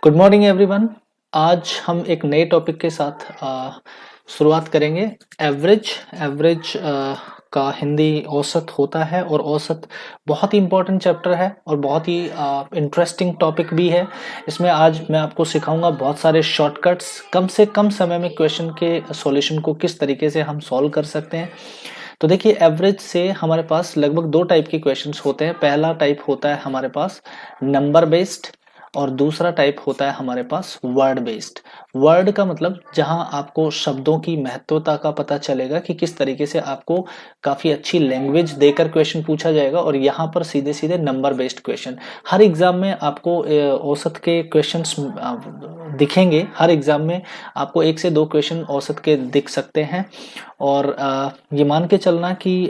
Good morning everyone. आज हम एक नए टॉपिक के साथ शुरुआत करेंगे। एवरेज एवरेज का हिंदी औसत होता है और औसत बहुत ही इम्पोर्टेंट चैप्टर है और बहुत ही इंटरेस्टिंग टॉपिक भी है। इसमें आज मैं आपको सिखाऊंगा बहुत सारे शॉर्टकट्स, कम से कम समय में क्वेश्चन के सॉल्यूशन को किस तरीके से हम सॉल्व कर सकते हैं। तो देखिए, एवरेज से हमारे पास लगभग दो टाइप के क्वेश्चंस होते हैं। पहला टाइप होता है हमारे पास नंबर बेस्ड और दूसरा टाइप होता है हमारे पास वर्ड बेस्ड। वर्ड का मतलब जहां आपको शब्दों की महत्वता का पता चलेगा कि किस तरीके से आपको काफी अच्छी लैंग्वेज देकर क्वेश्चन पूछा जाएगा, और यहाँ पर सीधे सीधे नंबर बेस्ड क्वेश्चन। हर एग्जाम में आपको औसत के क्वेश्चंस दिखेंगे। हर एग्जाम में आपको एक से दो क्वेश्चन औसत के दिख सकते हैं, और ये मान के चलना कि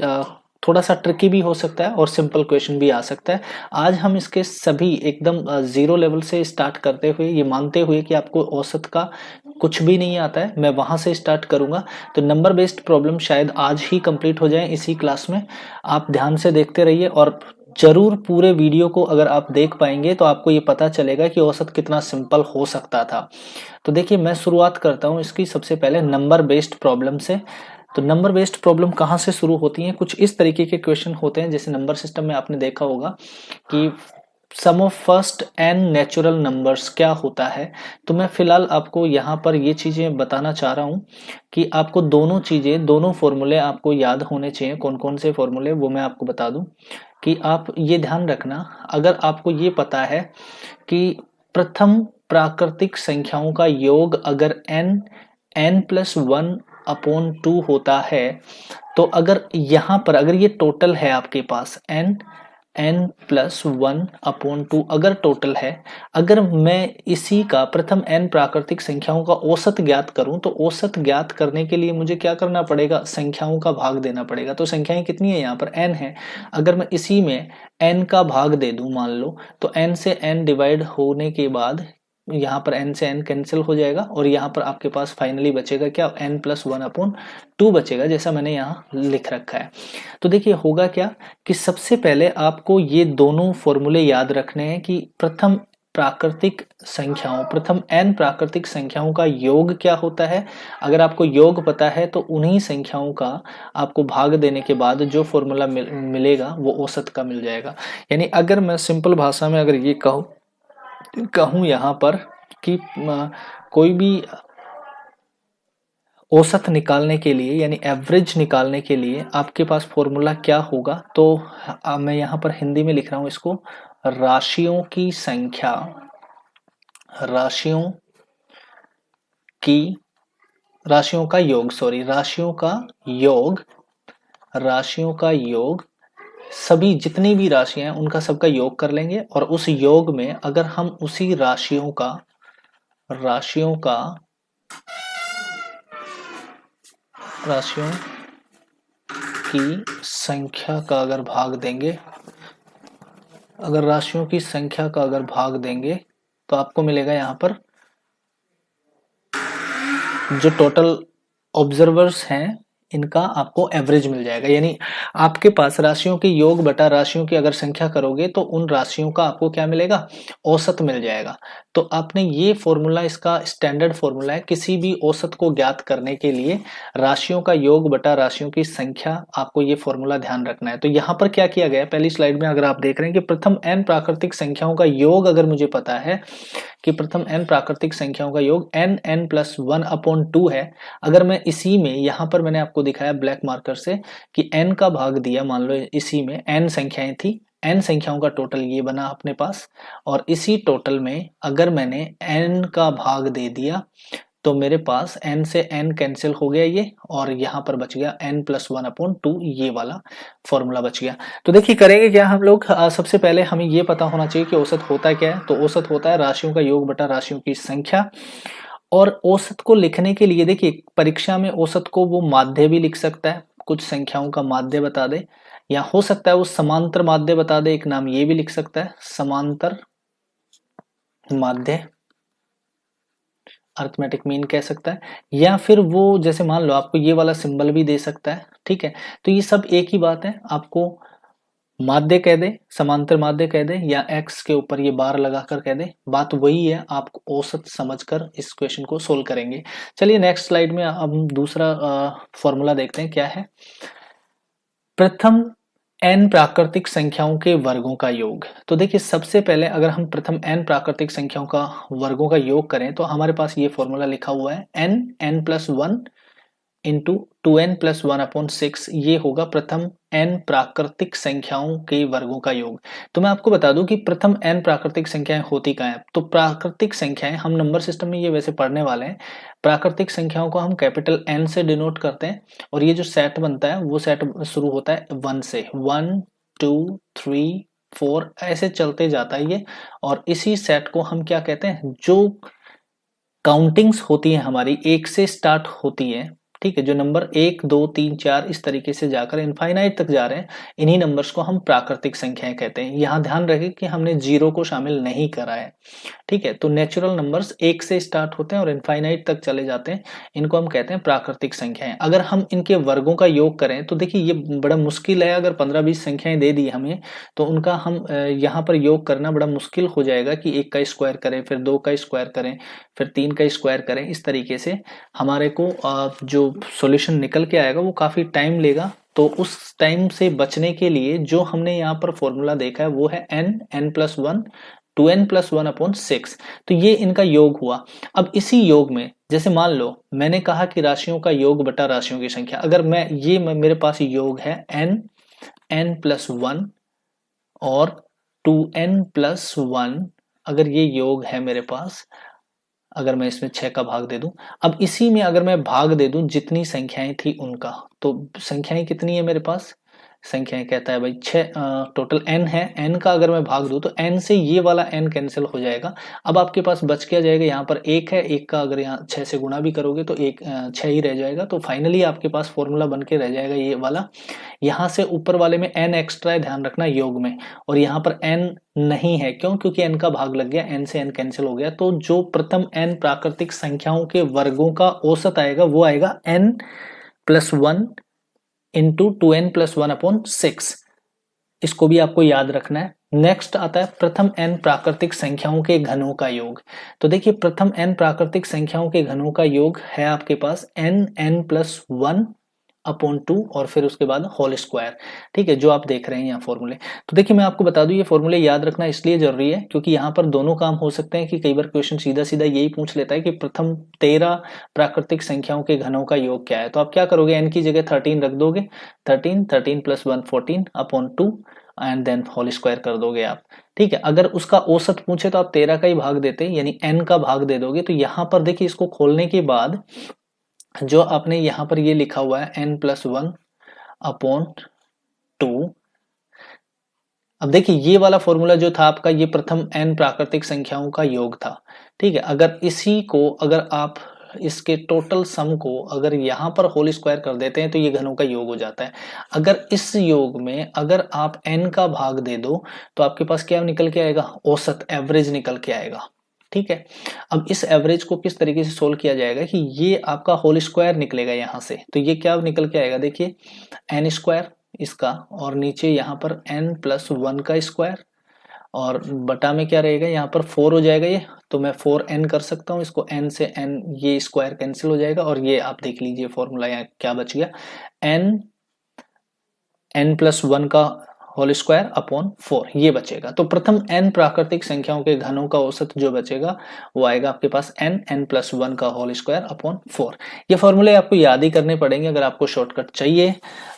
थोड़ा सा ट्रिकी भी हो सकता है और सिंपल क्वेश्चन भी आ सकता है। आज हम इसके सभी एकदम जीरो लेवल से स्टार्ट करते हुए, ये मानते हुए कि आपको औसत का कुछ भी नहीं आता है, मैं वहां से स्टार्ट करूंगा। तो नंबर बेस्ड प्रॉब्लम शायद आज ही कंप्लीट हो जाए इसी क्लास में। आप ध्यान से देखते रहिए और जरूर पूरे वीडियो को अगर आप देख पाएंगे तो आपको ये पता चलेगा कि औसत कितना सिंपल हो सकता था। तो देखिए, मैं शुरुआत करता हूँ इसकी सबसे पहले नंबर बेस्ड प्रॉब्लम से। तो नंबर बेस्ड प्रॉब्लम कहाँ से शुरू होती हैं? कुछ इस तरीके के क्वेश्चन होते हैं, जैसे नंबर सिस्टम में आपने देखा होगा कि sum of first N natural numbers क्या होता है। तो मैं फिलहाल आपको यहाँ पर ये चीजें बताना चाह रहा हूँ कि आपको दोनों चीजें, दोनों फॉर्मूले आपको याद होने चाहिए। कौन कौन से फॉर्मूले, वो मैं आपको बता दूं कि आप ये ध्यान रखना। अगर आपको ये पता है कि प्रथम प्राकृतिक संख्याओं का योग अगर n+1/2 होता है, तो अगर यहाँ पर अगर ये टोटल है आपके पास n+1/2 अगर टोटल है, अगर मैं इसी का प्रथम n प्राकृतिक संख्याओं का औसत ज्ञात करूं, तो औसत ज्ञात करने के लिए मुझे क्या करना पड़ेगा? संख्याओं का भाग देना पड़ेगा। तो संख्याएं कितनी है? यहाँ पर n है। अगर मैं इसी में n का भाग दे दूं मान लो, तो n से n डिवाइड होने के बाद यहाँ पर n से n कैंसिल हो जाएगा, और यहाँ पर आपके पास फाइनली बचेगा क्या? n+1/2 बचेगा, जैसा मैंने यहाँ लिख रखा है। तो देखिए, होगा क्या कि सबसे पहले आपको ये दोनों फॉर्मूले याद रखने हैं कि प्रथम प्राकृतिक संख्याओं, प्रथम n प्राकृतिक संख्याओं का योग क्या होता है। अगर आपको योग पता है तो उन्हीं संख्याओं का आपको भाग देने के बाद जो फॉर्मूला मिलेगा वो औसत का मिल जाएगा। यानी अगर मैं सिंपल भाषा में अगर ये कहूं यहाँ पर कि कोई भी औसत निकालने के लिए, यानी एवरेज निकालने के लिए आपके पास फॉर्मूला क्या होगा, तो मैं यहाँ पर हिंदी में लिख रहा हूँ इसको, राशियों की संख्या, राशियों की राशियों का योग, सॉरी, राशियों का योग, सभी जितनी भी राशियां हैं उनका सबका योग कर लेंगे, और उस योग में अगर हम उसी राशियों की संख्या का अगर भाग देंगे, अगर राशियों की संख्या का अगर भाग देंगे, तो आपको मिलेगा यहाँ पर जो टोटल ऑब्जर्वर्स हैं इनका आपको एवरेज मिल जाएगा। यानी आपके पास राशियों के योग बटा राशियों की अगर संख्या करोगे तो उन राशियों का आपको क्या मिलेगा? औसत मिल जाएगा। तो आपने ये फॉर्मूला, इसका स्टैंडर्ड फॉर्मूला है किसी भी औसत को ज्ञात करने के लिए, राशियों का योग बटा राशियों की संख्या। आपको ये फॉर्मूला ध्यान रखना है। तो यहाँ पर क्या किया गया, पहली स्लाइड में अगर आप देख रहे हैं कि प्रथम n प्राकृतिक संख्याओं का योग अगर मुझे पता है कि प्रथम n प्राकृतिक संख्याओं का योग n+1/2 है, अगर मैं इसी में, यहाँ पर मैंने आपको दिखाया ब्लैक मार्कर से कि n का भाग दिया, मान लो इसी में n संख्याएं थी, n संख्याओं का टोटल ये बना अपने पास, और इसी टोटल में अगर मैंने n का भाग दे दिया तो मेरे पास n से n कैंसिल हो गया ये, और यहाँ पर बच गया n+1/2, ये वाला फॉर्मूला बच गया। तो देखिए, करेंगे क्या हम लोग, सबसे पहले हमें ये पता होना चाहिए कि औसत होता क्या है। तो औसत होता है राशियों का योग बटा राशियों की संख्या। और औसत को लिखने के लिए देखिए, परीक्षा में औसत को वो माध्य भी लिख सकता है, कुछ संख्याओं का माध्य बता दे, या हो सकता है वो समांतर माध्य बता दे, एक नाम ये भी लिख सकता है, समांतर माध्य, अर्थमेटिक मीन कह सकता है, या फिर वो जैसे मान लो आपको ये वाला सिंबल भी दे सकता है। ठीक है, तो ये सब एक ही बात है, आपको माध्य कह दे, समांतर माध्य कह दे, या x के ऊपर ये बार लगाकर कह दे, बात वही है। आप औसत समझकर इस क्वेश्चन को सोल्व करेंगे। चलिए नेक्स्ट स्लाइड में हम दूसरा फॉर्मूला देखते हैं क्या है। प्रथम n प्राकृतिक संख्याओं के वर्गों का योग। तो देखिए सबसे पहले अगर हम प्रथम n प्राकृतिक संख्याओं का वर्गों का योग करें तो हमारे पास ये फॉर्मूला लिखा हुआ है n+1 इंटू 2n+1/6, ये होगा प्रथम n प्राकृतिक संख्याओं के वर्गों का योग। तो मैं आपको बता दूं कि प्रथम n प्राकृतिक संख्याएं होती क्या है। तो प्राकृतिक संख्याएं, हम नंबर सिस्टम में ये वैसे पढ़ने वाले हैं, प्राकृतिक संख्याओं को हम कैपिटल N से डिनोट करते हैं, और ये जो सेट बनता है वो सेट शुरू होता है 1 से, 1 2 3 4 ऐसे चलते जाता है ये। और इसी सेट को हम क्या कहते हैं, जो काउंटिंग्स होती है हमारी एक से स्टार्ट होती है, ठीक है, जो नंबर 1 2 3 4 इस तरीके से जाकर इनफाइनाइट तक जा रहे हैं, इन्हीं नंबर्स को हम प्राकृतिक संख्याएं कहते हैं। यहां ध्यान रखें कि हमने जीरो को शामिल नहीं करा है, ठीक है। तो नेचुरल नंबर्स 1 से स्टार्ट होते हैं और इनफाइनाइट तक चले जाते हैं, इनको हम कहते हैं प्राकृतिक संख्याएं। अगर हम इनके वर्गों का योग करें तो देखिए ये बड़ा मुश्किल है। अगर 15-20 संख्याएं दे दी हमें तो उनका हम यहाँ पर योग करना बड़ा मुश्किल हो जाएगा कि 1 का स्क्वायर करें, फिर 2 का स्क्वायर करें, फिर 3 का स्क्वायर करें। इस तरीके से हमारे को जो सॉल्यूशन निकल के आएगा वो काफी टाइम लेगा। तो उस टाइम से बचने के लिए जो हमने यहाँ पर फॉर्मूला देखा है वो है n+1 2n+1/6। तो ये इनका योग हुआ। अब इसी योग में जैसे मान लो मैंने कहा कि राशियों का योग बटा राशियों की संख्या, अगर मेरे पास योग है n+1 और 2n+1, अगर ये योग है मेरे पास, अगर मैं इसमें 6 का भाग दे दूं, अब इसी में अगर मैं भाग दे दूं जितनी संख्याएं थी उनका, तो संख्याएं कितनी है मेरे पास, संख्याएं कहता है भाई 6, टोटल n है, n का अगर मैं भाग दूं तो n से ये वाला n कैंसिल हो जाएगा। अब आपके पास बच क्या जाएगा, यहाँ पर 1 है, 1 का अगर यहाँ 6 से गुणा भी करोगे तो 6 ही रह जाएगा। तो फाइनली आपके पास फॉर्मूला बन के रह जाएगा ये वाला। यहाँ से ऊपर वाले में n एक्स्ट्रा है, ध्यान रखना योग में, और यहाँ पर n नहीं है, क्यों, क्योंकि n का भाग लग गया, n से n कैंसिल हो गया। तो जो प्रथम n प्राकृतिक संख्याओं के वर्गों का औसत आएगा वो आएगा n+1 इंटू 2n+1/6। इसको भी आपको याद रखना है। नेक्स्ट आता है प्रथम n प्राकृतिक संख्याओं के घनों का योग। तो देखिए प्रथम n प्राकृतिक संख्याओं के घनों का योग है आपके पास n+1/2 और फिर उसके बाद होल स्क्वायर, ठीक है, जो आप देख रहे हैं यहाँ फॉर्मूले। तो देखिए मैं आपको बता दूं ये फॉर्मूले याद रखना इसलिए जरूरी है क्योंकि यहाँ पर दोनों काम हो सकते हैं कि कई बार क्वेश्चन सीधा सीधा यही पूछ लेता है कि प्रथम 13 प्राकृतिक संख्याओं के घनों का योग क्या है। तो आप क्या करोगे, n की जगह 13 रख दोगे, 13+1 14/2 एंड देन होल स्क्वायर कर दोगे आप, ठीक है। अगर उसका औसत पूछे तो आप 13 का ही भाग देते, यानी n का भाग दे दोगे। तो यहाँ पर देखिए इसको खोलने के बाद जो आपने यहाँ पर ये लिखा हुआ है n+1/2, अब देखिए ये वाला फॉर्मूला जो था आपका, ये प्रथम n प्राकृतिक संख्याओं का योग था, ठीक है। अगर इसी को, अगर आप इसके टोटल सम को अगर यहाँ पर होल स्क्वायर कर देते हैं तो ये घनों का योग हो जाता है। अगर इस योग में अगर आप n का भाग दे दो तो आपके पास क्या निकल के आएगा, औसत, एवरेज निकल के आएगा, ठीक है। अब इस एवरेज को किस तरीके से सोल्व किया जाएगा कि ये आपका होल स्क्वायर निकलेगा यहाँ से, तो ये क्या निकल के आएगा, देखिए n² इसका, और नीचे यहाँ पर n+1 का स्क्वायर, और बटा में क्या रहेगा, यहाँ पर 4 हो जाएगा ये, तो मैं 4n कर सकता हूँ इसको, n से n ये स्क्वायर कैंसिल हो जाएगा, और ये आप देख लीजिए फॉर्मूला यहाँ क्या बच गया, n+1 का होल स्क्वायर अपॉन 4 ये बचेगा। तो प्रथम n प्राकृतिक संख्याओं के घनों का औसत जो बचेगा वो आएगा आपके पास n+1 का होल स्क्वायर अपॉन 4। ये फॉर्मूले आपको याद ही करने पड़ेंगे अगर आपको शॉर्टकट चाहिए,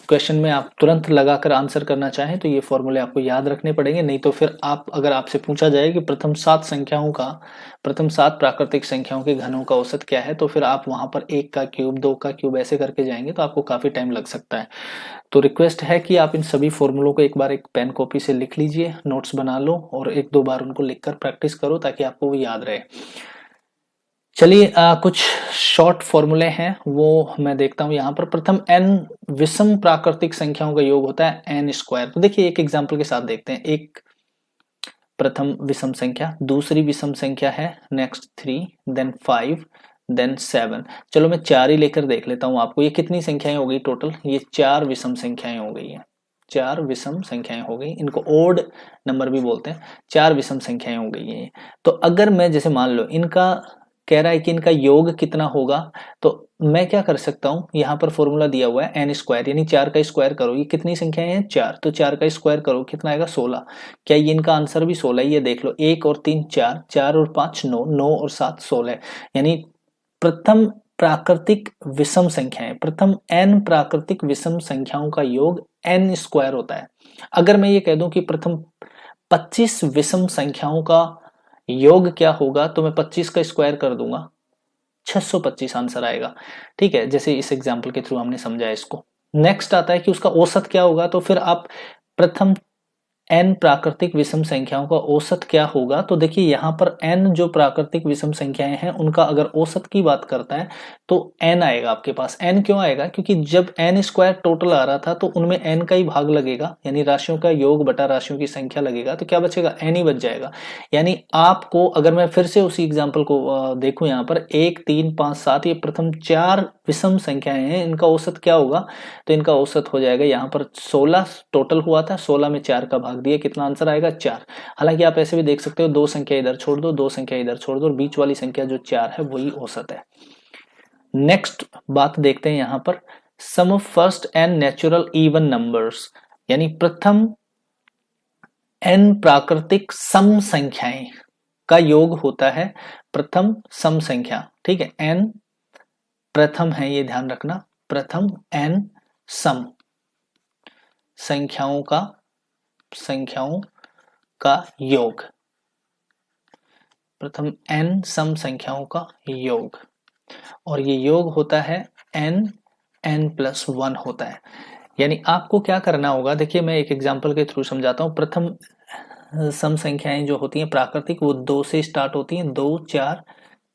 क्वेश्चन में आप तुरंत लगाकर आंसर करना चाहें तो ये फॉर्मूले आपको याद रखने पड़ेंगे। नहीं तो फिर आप, अगर आपसे पूछा जाए कि प्रथम 7 संख्याओं का, प्रथम 7 प्राकृतिक संख्याओं के घनों का औसत क्या है, तो फिर आप वहां पर 1 का क्यूब 2 का क्यूब ऐसे करके जाएंगे तो आपको काफी टाइम लग सकता है। तो रिक्वेस्ट है कि आप इन सभी फॉर्मूलों को एक बार एक पेन कॉपी से लिख लीजिए, नोट्स बना लो और 1-2 बार उनको लिखकर प्रैक्टिस करो ताकि आपको वो याद रहे। चलिए कुछ शॉर्ट फॉर्मूले हैं वो मैं देखता हूं यहाँ पर। प्रथम n विषम प्राकृतिक संख्याओं का योग होता है n²। तो देखिए एक एग्जांपल के साथ देखते हैं। एक प्रथम विषम संख्या, दूसरी विषम संख्या है नेक्स्ट 3, देन 5, देन 7। चलो मैं 4 ही लेकर देख लेता हूं आपको। ये कितनी संख्याएं हो गई टोटल, ये 4 विषम संख्याएं हो गई है। 4 विषम संख्याएं हो गई, इनको ओड नंबर भी बोलते हैं, 4 विषम संख्याएं हो गई हैं। तो अगर मैं जैसे मान लो इनका कह रहा है कि इनका योग कितना होगा, तो मैं क्या कर सकता हूं, यहाँ पर फॉर्मूला दिया हुआ है एन स्क्वायर, यानी 4 का स्क्वायर करो, ये कितनी संख्याएं हैं 4, तो 4 का स्क्वायर करो कितना आएगा 16। क्या ये इनका आंसर भी 16 ही है, देख लो 1 और 3 4, 4 और 5 9, 9 और 7 16, यानी प्रथम प्राकृतिक विषम संख्याएं, प्रथम n प्राकृतिक विषम संख्याओं का योग n स्क्वायर होता है। अगर मैं ये कह दूं कि प्रथम 25 विषम संख्याओं का योग क्या होगा, तो मैं 25 का स्क्वायर कर दूंगा, 625 आंसर आएगा। ठीक है, जैसे इस एग्जाम्पल के थ्रू हमने समझा इसको। नेक्स्ट आता है कि उसका औसत क्या होगा, तो फिर आप प्रथम n प्राकृतिक विषम संख्याओं का औसत क्या होगा, तो देखिए यहाँ पर n जो प्राकृतिक विषम संख्याएं हैं उनका अगर औसत की बात करता है तो n आएगा आपके पास। n क्यों आएगा, क्योंकि जब n स्क्वायर टोटल आ रहा था तो उनमें n का ही भाग लगेगा, यानी राशियों का योग बटा राशियों की संख्या लगेगा, तो क्या बचेगा n ही बच जाएगा। यानी आपको अगर मैं फिर से उसी एग्जाम्पल को देखूं, यहाँ पर 1 3 5 7 ये प्रथम 4 विषम संख्याएं हैं, इनका औसत क्या होगा, तो इनका औसत हो जाएगा यहाँ पर 16 टोटल हुआ था, 16 में 4 का भाग दिया, कितना आंसर आएगा 4। हालांकि आप ऐसे भी देख सकते हो, 2 संख्या इधर छोड़ दो, 2 संख्या इधर छोड़ दो, और बीच वाली संख्या जो 4 है वही औसत है। नेक्स्ट बात देखते हैं यहाँ पर, sum of first N natural even numbers, यानी प्रथम n प्राकृतिक सम संख्याएं का योग होता है प्रथम सम संख्या। ठीक है, n प्रथम है, ये ध्यान रखना, प्रथम n सम संख्याओं का योग, प्रथम n सम संख्याओं का योग, और ये योग होता है n+1 होता है। यानी आपको क्या करना होगा, देखिए मैं एक एग्जांपल के थ्रू समझाता हूं। प्रथम सम संख्याएं जो होती हैं प्राकृतिक, वो 2 से स्टार्ट होती हैं, 2 4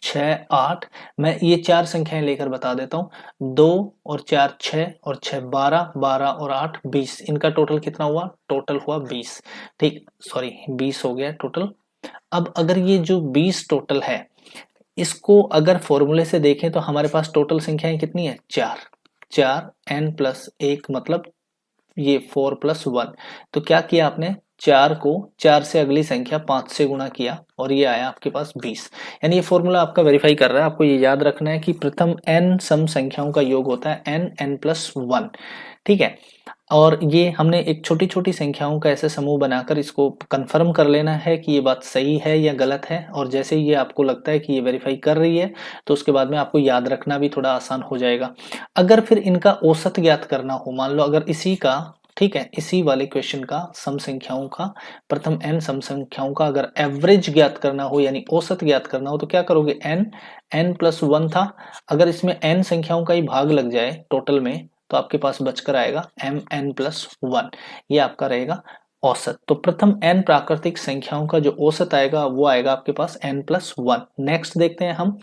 6 8। मैं ये 4 संख्याएं लेकर बता देता हूं, 2 और 4 6 और 6 12, 12 और 8 20, इनका टोटल कितना हुआ, टोटल हुआ 20। ठीक, सॉरी 20 हो गया टोटल। अब अगर ये जो 20 टोटल है, इसको अगर फॉर्मूले से देखें तो हमारे पास टोटल संख्याएं कितनी है 4, 4 n+1 मतलब ये 4+1। तो क्या किया आपने, 4 को 4 से अगली संख्या 5 से गुणा किया और ये आया आपके पास 20। यानी ये फॉर्मूला आपका वेरीफाई कर रहा है। आपको ये याद रखना है कि प्रथम n सम संख्याओं का योग होता है n+1। ठीक है, और ये हमने एक छोटी छोटी संख्याओं का ऐसे समूह बनाकर इसको कंफर्म कर लेना है कि ये बात सही है या गलत है, और जैसे ये आपको लगता है कि ये वेरीफाई कर रही है तो उसके बाद में आपको याद रखना भी थोड़ा आसान हो जाएगा। अगर फिर इनका औसत ज्ञात करना हो, मान लो अगर इसी का, ठीक है, इसी वाले क्वेश्चन का सम संख्याओं का, प्रथम n सम संख्याओं का अगर एवरेज ज्ञात करना हो यानी औसत ज्ञात करना हो, तो क्या करोगे, n+1 था, अगर इसमें n संख्याओं का ही भाग लग जाए टोटल में तो आपके पास बचकर आएगा mn+1, ये आपका रहेगा औसत। तो प्रथम n प्राकृतिक संख्याओं का जो औसत आएगा वो आएगा आपके पास n+1। नेक्स्ट देखते हैं हम,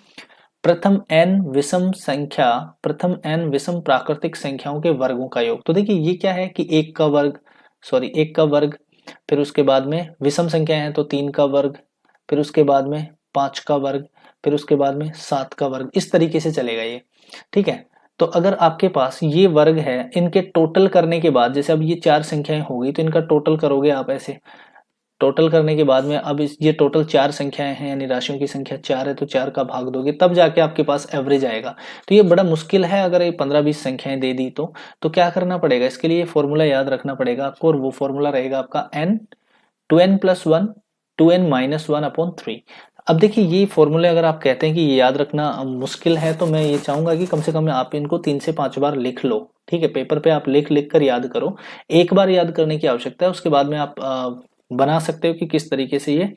प्रथम n विषम संख्या, प्रथम n विषम प्राकृतिक संख्याओं के वर्गों का योग। तो देखिए ये क्या है कि 1 का वर्ग, सॉरी 1 का वर्ग, फिर उसके बाद में विषम संख्या है तो 3 का वर्ग, फिर उसके बाद में 5 का वर्ग, फिर उसके बाद में 7 का वर्ग, इस तरीके से चलेगा ये। ठीक है, तो अगर आपके पास ये वर्ग है, इनके टोटल करने के बाद, जैसे अब ये 4 संख्याएं हो गई तो इनका टोटल करोगे आप ऐसे, टोटल करने के बाद में अब ये टोटल 4 संख्याएं हैं यानी राशियों की संख्या 4 है, तो 4 का भाग दोगे तब जाके आपके पास एवरेज आएगा। तो ये बड़ा मुश्किल है, अगर ये 15-20 संख्याएं दे दी तो क्या करना पड़ेगा, इसके लिए फॉर्मूला याद रखना पड़ेगा आपको, और वो फॉर्मूला रहेगा आपका n 2n+1 2n-1/3। अब देखिए ये फॉर्मूले अगर आप कहते हैं कि ये याद रखना मुश्किल है, तो मैं ये चाहूंगा कि कम से कम आप इनको 3 से 5 बार लिख लो। ठीक है, पेपर पे आप लिख लिख कर याद करो, एक बार याद करने की आवश्यकता है, उसके बाद में आप बना सकते हो कि किस तरीके से ये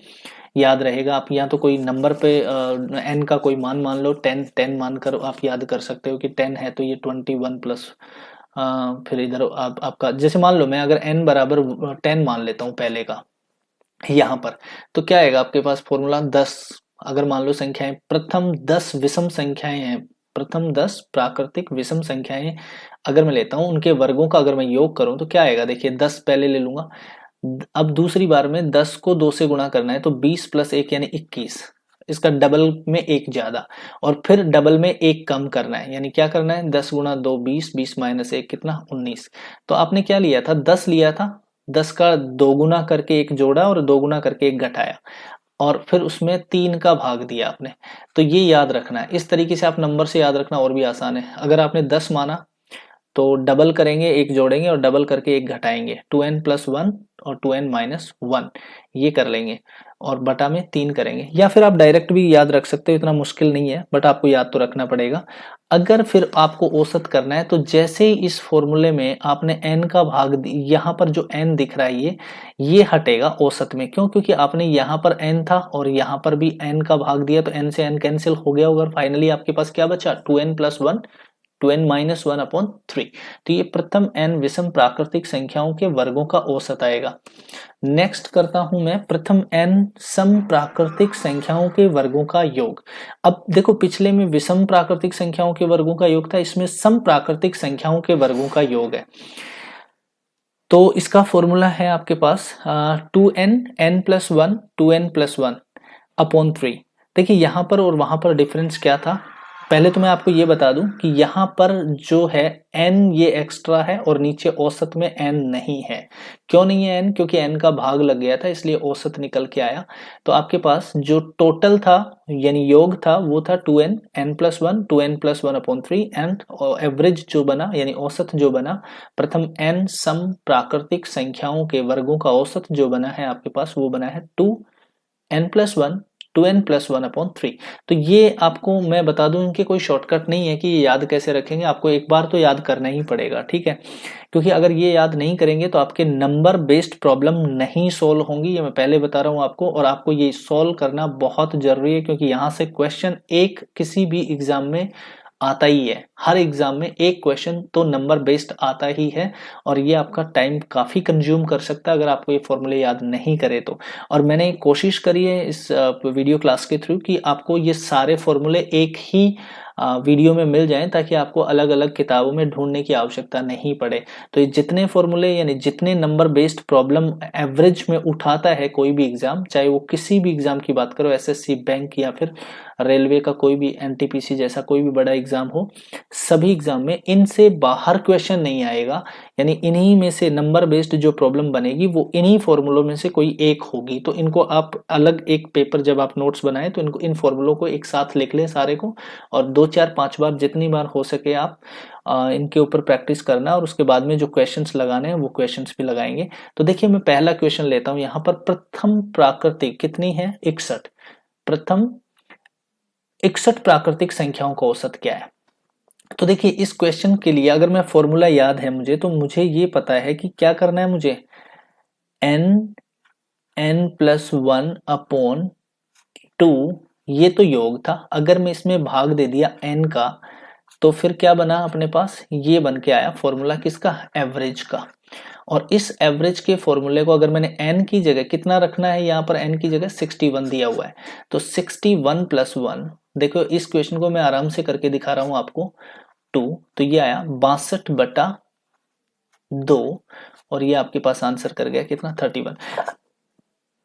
याद रहेगा। आप या तो कोई नंबर पे n का कोई मान मान लो, 10 मानकर आप याद कर सकते हो कि 10 है तो ये 21 प्लस, फिर इधर आपका जैसे मान लो मैं अगर n बराबर 10 मान लेता हूँ पहले का यहाँ पर, तो क्या आएगा आपके पास फॉर्मूला 10। अगर मान लो संख्याएं प्रथम 10 विषम संख्याएं हैं, प्रथम 10 प्राकृतिक विषम संख्याएं अगर मैं लेता हूं, उनके वर्गों का अगर मैं योग करूं तो क्या आएगा, देखिए 10 पहले ले लूंगा, अब दूसरी बार में 10 को 2 से गुणा करना है तो 20 + 1 यानी 21, इसका डबल में एक ज्यादा, और फिर डबल में एक कम करना है। यानी क्या करना है, 10 गुणा 2 20, 20 माइनस 1 कितना 19। तो आपने क्या लिया था, 10 लिया था, 10 का 2 गुना करके एक जोड़ा और 2 गुना करके एक घटाया, और फिर उसमें 3 का भाग दिया आपने। तो ये याद रखना है, इस तरीके से आप नंबर से याद रखना और भी आसान है। अगर आपने 10 माना तो डबल करेंगे, एक जोड़ेंगे और डबल करके एक घटाएंगे, 2n+1 और 2n-1 ये कर लेंगे, और बटा में 3 करेंगे। या फिर आप डायरेक्ट भी याद रख सकते हो, इतना मुश्किल नहीं है, बट आपको याद तो रखना पड़ेगा। अगर फिर आपको औसत करना है तो जैसे ही इस फॉर्मूले में आपने n का भाग, यहाँ पर जो n दिख रहा है ये हटेगा औसत में। क्यों? क्योंकि आपने यहाँ पर n था और यहाँ पर भी n का भाग दिया, तो n से n कैंसिल हो गया होगा। फाइनली आपके पास क्या बचा, 2n+1 2n-1/3। तो ये प्रथम n विषम प्राकृतिक संख्याओं के वर्गों का औसत आएगा। नेक्स्ट करता हूं मैं प्रथम n सम प्राकृतिक संख्याओं के वर्गों का योग। अब देखो, पिछले में विषम प्राकृतिक संख्याओं के वर्गों का योग था, इसमें सम प्राकृतिक संख्याओं के वर्गों का योग है। तो इसका फॉर्मूला है आपके पास 2n+1 2n+1/3। देखिए यहाँ पर और वहां पर डिफरेंस क्या था, पहले तो मैं आपको ये बता दूं कि यहाँ पर जो है n ये एक्स्ट्रा है और नीचे औसत में n नहीं है। क्यों नहीं है n? क्योंकि n का भाग लग गया था, इसलिए औसत निकल के आया। तो आपके पास जो टोटल था यानी योग था वो था 2n+1 2n+1/3, एंड एवरेज जो बना यानी औसत जो बना, प्रथम n सम प्राकृतिक संख्याओं के वर्गों का औसत जो बना है आपके पास वो बना है 2n+1 2n+1/3। तो ये आपको मैं बता दूं, इनके कोई शॉर्टकट नहीं है कि ये याद कैसे रखेंगे, आपको एक बार तो याद करना ही पड़ेगा, ठीक है। क्योंकि अगर ये याद नहीं करेंगे तो आपके नंबर बेस्ड प्रॉब्लम नहीं सोल्व होंगी, ये मैं पहले बता रहा हूं आपको। और आपको ये सोल्व करना बहुत जरूरी है, क्योंकि यहां से क्वेश्चन एक किसी भी एग्जाम में आता ही है। हर एग्जाम में एक क्वेश्चन तो नंबर बेस्ड आता ही है, और ये आपका टाइम काफी कंज्यूम कर सकता है अगर आपको ये फॉर्मूले याद नहीं करे तो। और मैंने कोशिश करी है इस वीडियो क्लास के थ्रू कि आपको ये सारे फॉर्मूले एक ही वीडियो में मिल जाएं, ताकि आपको अलग अलग किताबों में ढूंढने की आवश्यकता नहीं पड़े। तो ये जितने फॉर्मूले यानी जितने नंबर बेस्ड प्रॉब्लम एवरेज में उठाता है कोई भी एग्जाम, चाहे वो किसी भी एग्जाम की बात करो, एसएससी, बैंक या फिर रेलवे का कोई भी एनटीपीसी जैसा कोई भी बड़ा एग्जाम हो, सभी एग्जाम में इनसे बाहर क्वेश्चन नहीं आएगा। यानी इन्हीं में से नंबर बेस्ड जो प्रॉब्लम बनेगी वो इन्हीं फॉर्मूलों में से कोई एक होगी। तो इनको आप अलग एक पेपर जब आप नोट्स बनाएं तो इनको इन फॉर्मूलों को एक साथ लिख लें सारे को, और 2 4 5 बार जितनी बार हो सके आप इनके ऊपर प्रैक्टिस करना, और उसके बाद में जो क्वेश्चंस लगाने हैं वो क्वेश्चंस भी लगाएंगे। तो देखिए मैं पहला क्वेश्चन लेता हूं, यहाँ पर प्रथम प्राकृतिक कितनी है, 61। प्रथम 61 प्राकृतिक संख्याओं का औसत क्या है। तो देखिए इस क्वेश्चन के लिए अगर मैं फॉर्मूला याद है मुझे, तो मुझे ये पता है कि क्या करना है मुझे, n+1/2 ये तो योग था। अगर मैं इसमें भाग दे दिया n का, तो फिर क्या बना अपने पास, ये बन के आया फॉर्मूला किसका, एवरेज का। और इस एवरेज के फॉर्मूले को अगर मैंने n की जगह कितना रखना है, यहाँ पर n की जगह 61 दिया हुआ है, तो 61+1, देखो इस क्वेश्चन को मैं आराम से करके दिखा रहा हूं आपको, 2, तो ये आया 62/2, और ये आपके पास आंसर कर गया कितना, 31।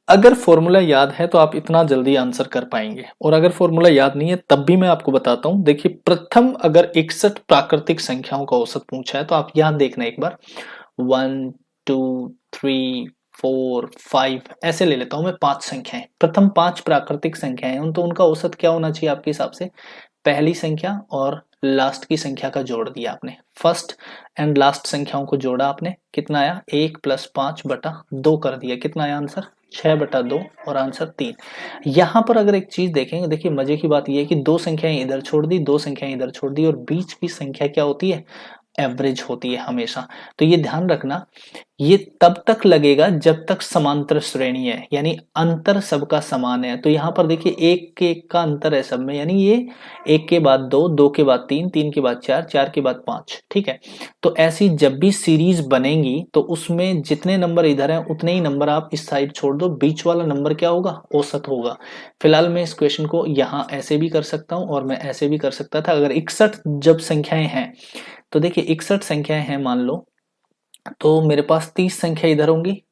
अगर फॉर्मूला याद है तो आप इतना जल्दी आंसर कर पाएंगे, और अगर फॉर्मूला याद नहीं है तब भी मैं आपको बताता हूं। देखिए प्रथम अगर 61 प्राकृतिक संख्याओं का औसत पूछा है तो आप यहां देखना एक बार, 1 2 3 4 5 ऐसे ले लेता हूं मैं 5 संख्याएं, प्रथम 5 प्राकृतिक संख्याएं हैं, तो उनका औसत क्या होना चाहिए आपके हिसाब से, पहली संख्या और लास्ट की संख्या का जोड़ दिया आपने, फर्स्ट एंड लास्ट संख्याओं को जोड़ा आपने, कितना आया, 1+5/2 कर दिया, कितना आया आंसर, 6/2, और आंसर 3। यहां पर अगर एक चीज देखेंगे, देखिए मजे की बात यह है कि दो संख्याएं इधर छोड़ दी, दो संख्याएं इधर छोड़ दी, और बीच की संख्या क्या होती है, एवरेज होती है हमेशा। तो ये ध्यान रखना, ये तब तक लगेगा जब तक समांतर श्रेणी है, यानी अंतर सबका समान है। तो यहाँ पर देखिए एक का अंतर है सब में, यानी ये 1 के बाद 2, 2 के बाद 3, 3 के बाद 4, 4 के बाद 5, ठीक है। तो ऐसी जब भी सीरीज बनेगी तो उसमें जितने नंबर इधर हैं उतने ही नंबर आप इस साइड छोड़ दो, बीच वाला नंबर क्या होगा, औसत होगा। फिलहाल मैं इस क्वेश्चन को यहाँ ऐसे भी कर सकता हूँ और मैं ऐसे भी कर सकता था। अगर 61 जब संख्याएं हैं, तो देखिए 61 संख्याएं हैं मान लो, तो मेरे पास 30 संख्या इधर होंगी,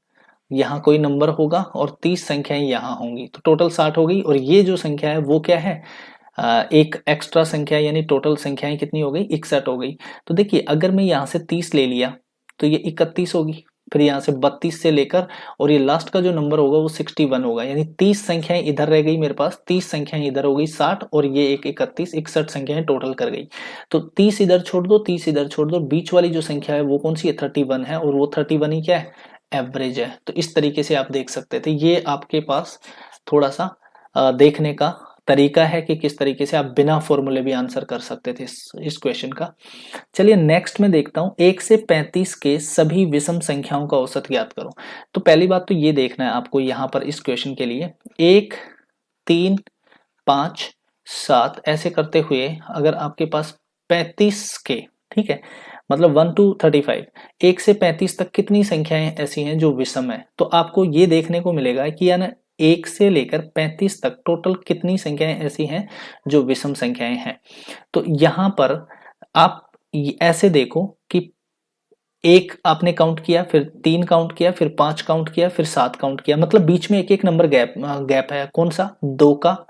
यहाँ कोई नंबर होगा और 30 संख्याएं यहाँ होंगी, तो टोटल 60 हो गई। और ये जो संख्या है वो क्या है, एक एक्स्ट्रा संख्या, यानी टोटल संख्याएं कितनी हो गई, 61 हो गई। तो देखिए अगर मैं यहाँ से 30 ले लिया तो ये 31 होगी, फिर यहाँ से 32 से लेकर और ये लास्ट का जो नंबर होगा वो 61 होगा, यानी 30 संख्याएं इधर रह गई मेरे पास, 30 संख्याएं इधर हो गई 60, और ये एक 31, 61 संख्याएं टोटल कर गई। तो 30 इधर छोड़ दो, 30 इधर छोड़ दो, बीच वाली जो संख्या है वो कौन सी है, 31 है, और वो 31 ही क्या है, एवरेज है। तो इस तरीके से आप देख सकते थे। ये आपके पास थोड़ा सा देखने का तरीका है कि किस तरीके से आप बिना फॉर्मूले भी आंसर कर सकते थे इस क्वेश्चन का। चलिए नेक्स्ट में देखता हूं, 1 से 35 के सभी विषम संख्याओं का औसत ज्ञात करो। तो पहली बात तो ये देखना है आपको यहाँ पर इस क्वेश्चन के लिए, 1, 3, 5, 7 ऐसे करते हुए अगर आपके पास 35 के, ठीक है, मतलब 1 to 35, 1 से 35 तक कितनी संख्याएं ऐसी हैं जो विषम है, तो आपको ये देखने को मिलेगा कि यानी 1 से लेकर 35 तक टोटल कितनी संख्याएं ऐसी हैं जो विषम संख्याएं हैं। तो यहां पर आप ऐसे देखो कि एक आपने काउंट किया, फिर 3 काउंट किया, फिर 5 काउंट किया, फिर 7 काउंट किया, मतलब बीच में एक एक नंबर गैप है, कौन सा, 2 का,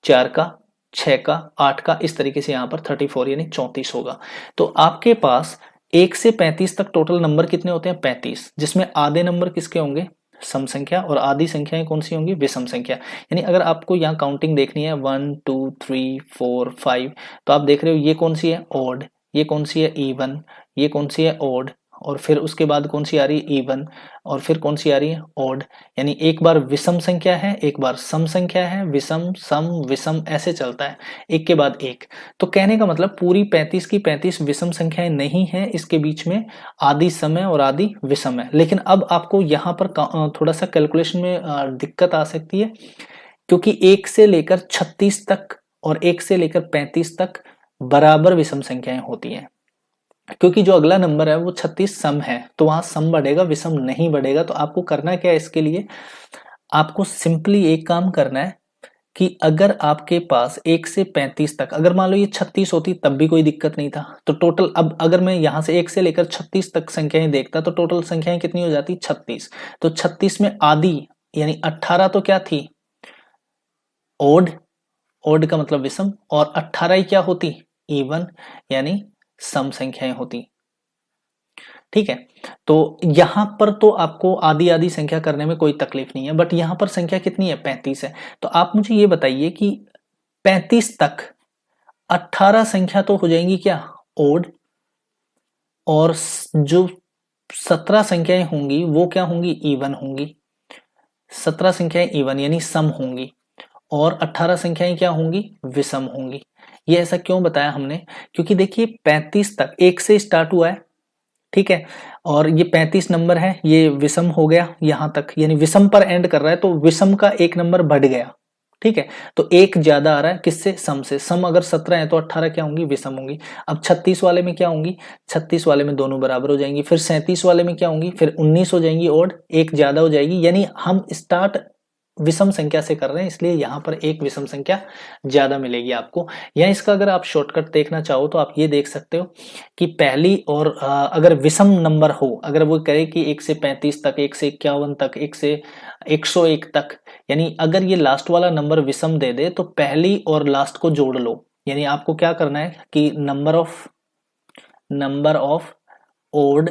4 का, 6 का, 8 का, इस तरीके से यहाँ पर 34 यानी 34 होगा। तो आपके पास 1 से 35 तक टोटल नंबर कितने होते हैं, 35, जिसमें आधे नंबर किसके होंगे, सम संख्या, और आधी संख्याएं कौन सी होंगी, विषम संख्या। यानी अगर आपको यहाँ काउंटिंग देखनी है 1 2 3 4 5, तो आप देख रहे हो ये कौन सी है, ऑड, ये कौन सी है, इवन, ये कौन सी है, ऑड, और फिर उसके बाद कौन सी आ रही है, इवन, और फिर कौन सी आ रही है, ऑड। यानी एक बार विषम संख्या है, एक बार सम संख्या है, विषम सम विषम ऐसे चलता है, एक के बाद एक। तो कहने का मतलब पूरी 35 की 35 विषम संख्याएं नहीं है, इसके बीच में आधी सम है और आधी विषम है। लेकिन अब आपको यहाँ पर थोड़ा सा कैलकुलेशन में दिक्कत आ सकती है, क्योंकि 1 से लेकर 36 तक और 1 से लेकर 35 तक बराबर विषम संख्याएं होती हैं, क्योंकि जो अगला नंबर है वो 36 सम है, तो वहां सम बढ़ेगा, विषम नहीं बढ़ेगा। तो आपको करना क्या है इसके लिए, आपको सिंपली एक काम करना है कि अगर आपके पास 1 से 35 तक, अगर मान लो ये 36 होती तब भी कोई दिक्कत नहीं था, तो टोटल अब अगर मैं यहां से 1 से लेकर 36 तक संख्याएं देखता तो टोटल संख्याएं कितनी हो जाती, 36। तो 36 में आधी यानी 18 तो क्या थी, ओड, ओड का मतलब विषम, और 18 ही क्या होती, इवन, यानी सम संख्याएं होती। ठीक है, तो यहां पर तो आपको आधी आधी संख्या करने में कोई तकलीफ नहीं है, बट यहां पर संख्या कितनी है, 35 है। तो आप मुझे ये बताइए कि 35 तक 18 संख्या तो हो जाएंगी क्या, ओड, और जो 17 संख्याएं होंगी वो क्या होंगी, इवन होंगी। 17 संख्याएं इवन यानी सम होंगी, और 18 संख्याएं क्या होंगी, विषम होंगी। ये ऐसा क्यों बताया हमने, क्योंकि देखिए 35 तक 1 से स्टार्ट हुआ है, ठीक है, और ये 35 नंबर है, ये विषम हो गया यहां तक, यानी विषम पर एंड कर रहा है, तो विषम का एक नंबर बढ़ गया, ठीक है। तो एक ज्यादा आ रहा है किससे, सम से। सम अगर 17 है तो 18 क्या होंगी, विषम होंगी। अब 36 वाले में क्या होंगी, 36 वाले में दोनों बराबर हो जाएंगी। फिर 37 वाले में क्या होंगी, फिर 19 हो जाएंगी, और एक ज्यादा हो जाएगी, यानी हम स्टार्ट विषम संख्या से कर रहे हैं, इसलिए यहां पर एक विषम संख्या ज्यादा मिलेगी आपको। या इसका अगर आप शॉर्टकट देखना चाहो तो आप ये देख सकते हो कि पहली और अगर विषम नंबर हो, अगर वो कहे कि 1 से 35 तक, 1 से 51 तक, 1 से 101 तक, यानी अगर ये लास्ट वाला नंबर विषम दे दे तो पहली और लास्ट को जोड़ लो। यानी आपको क्या करना है कि नंबर ऑफ ओड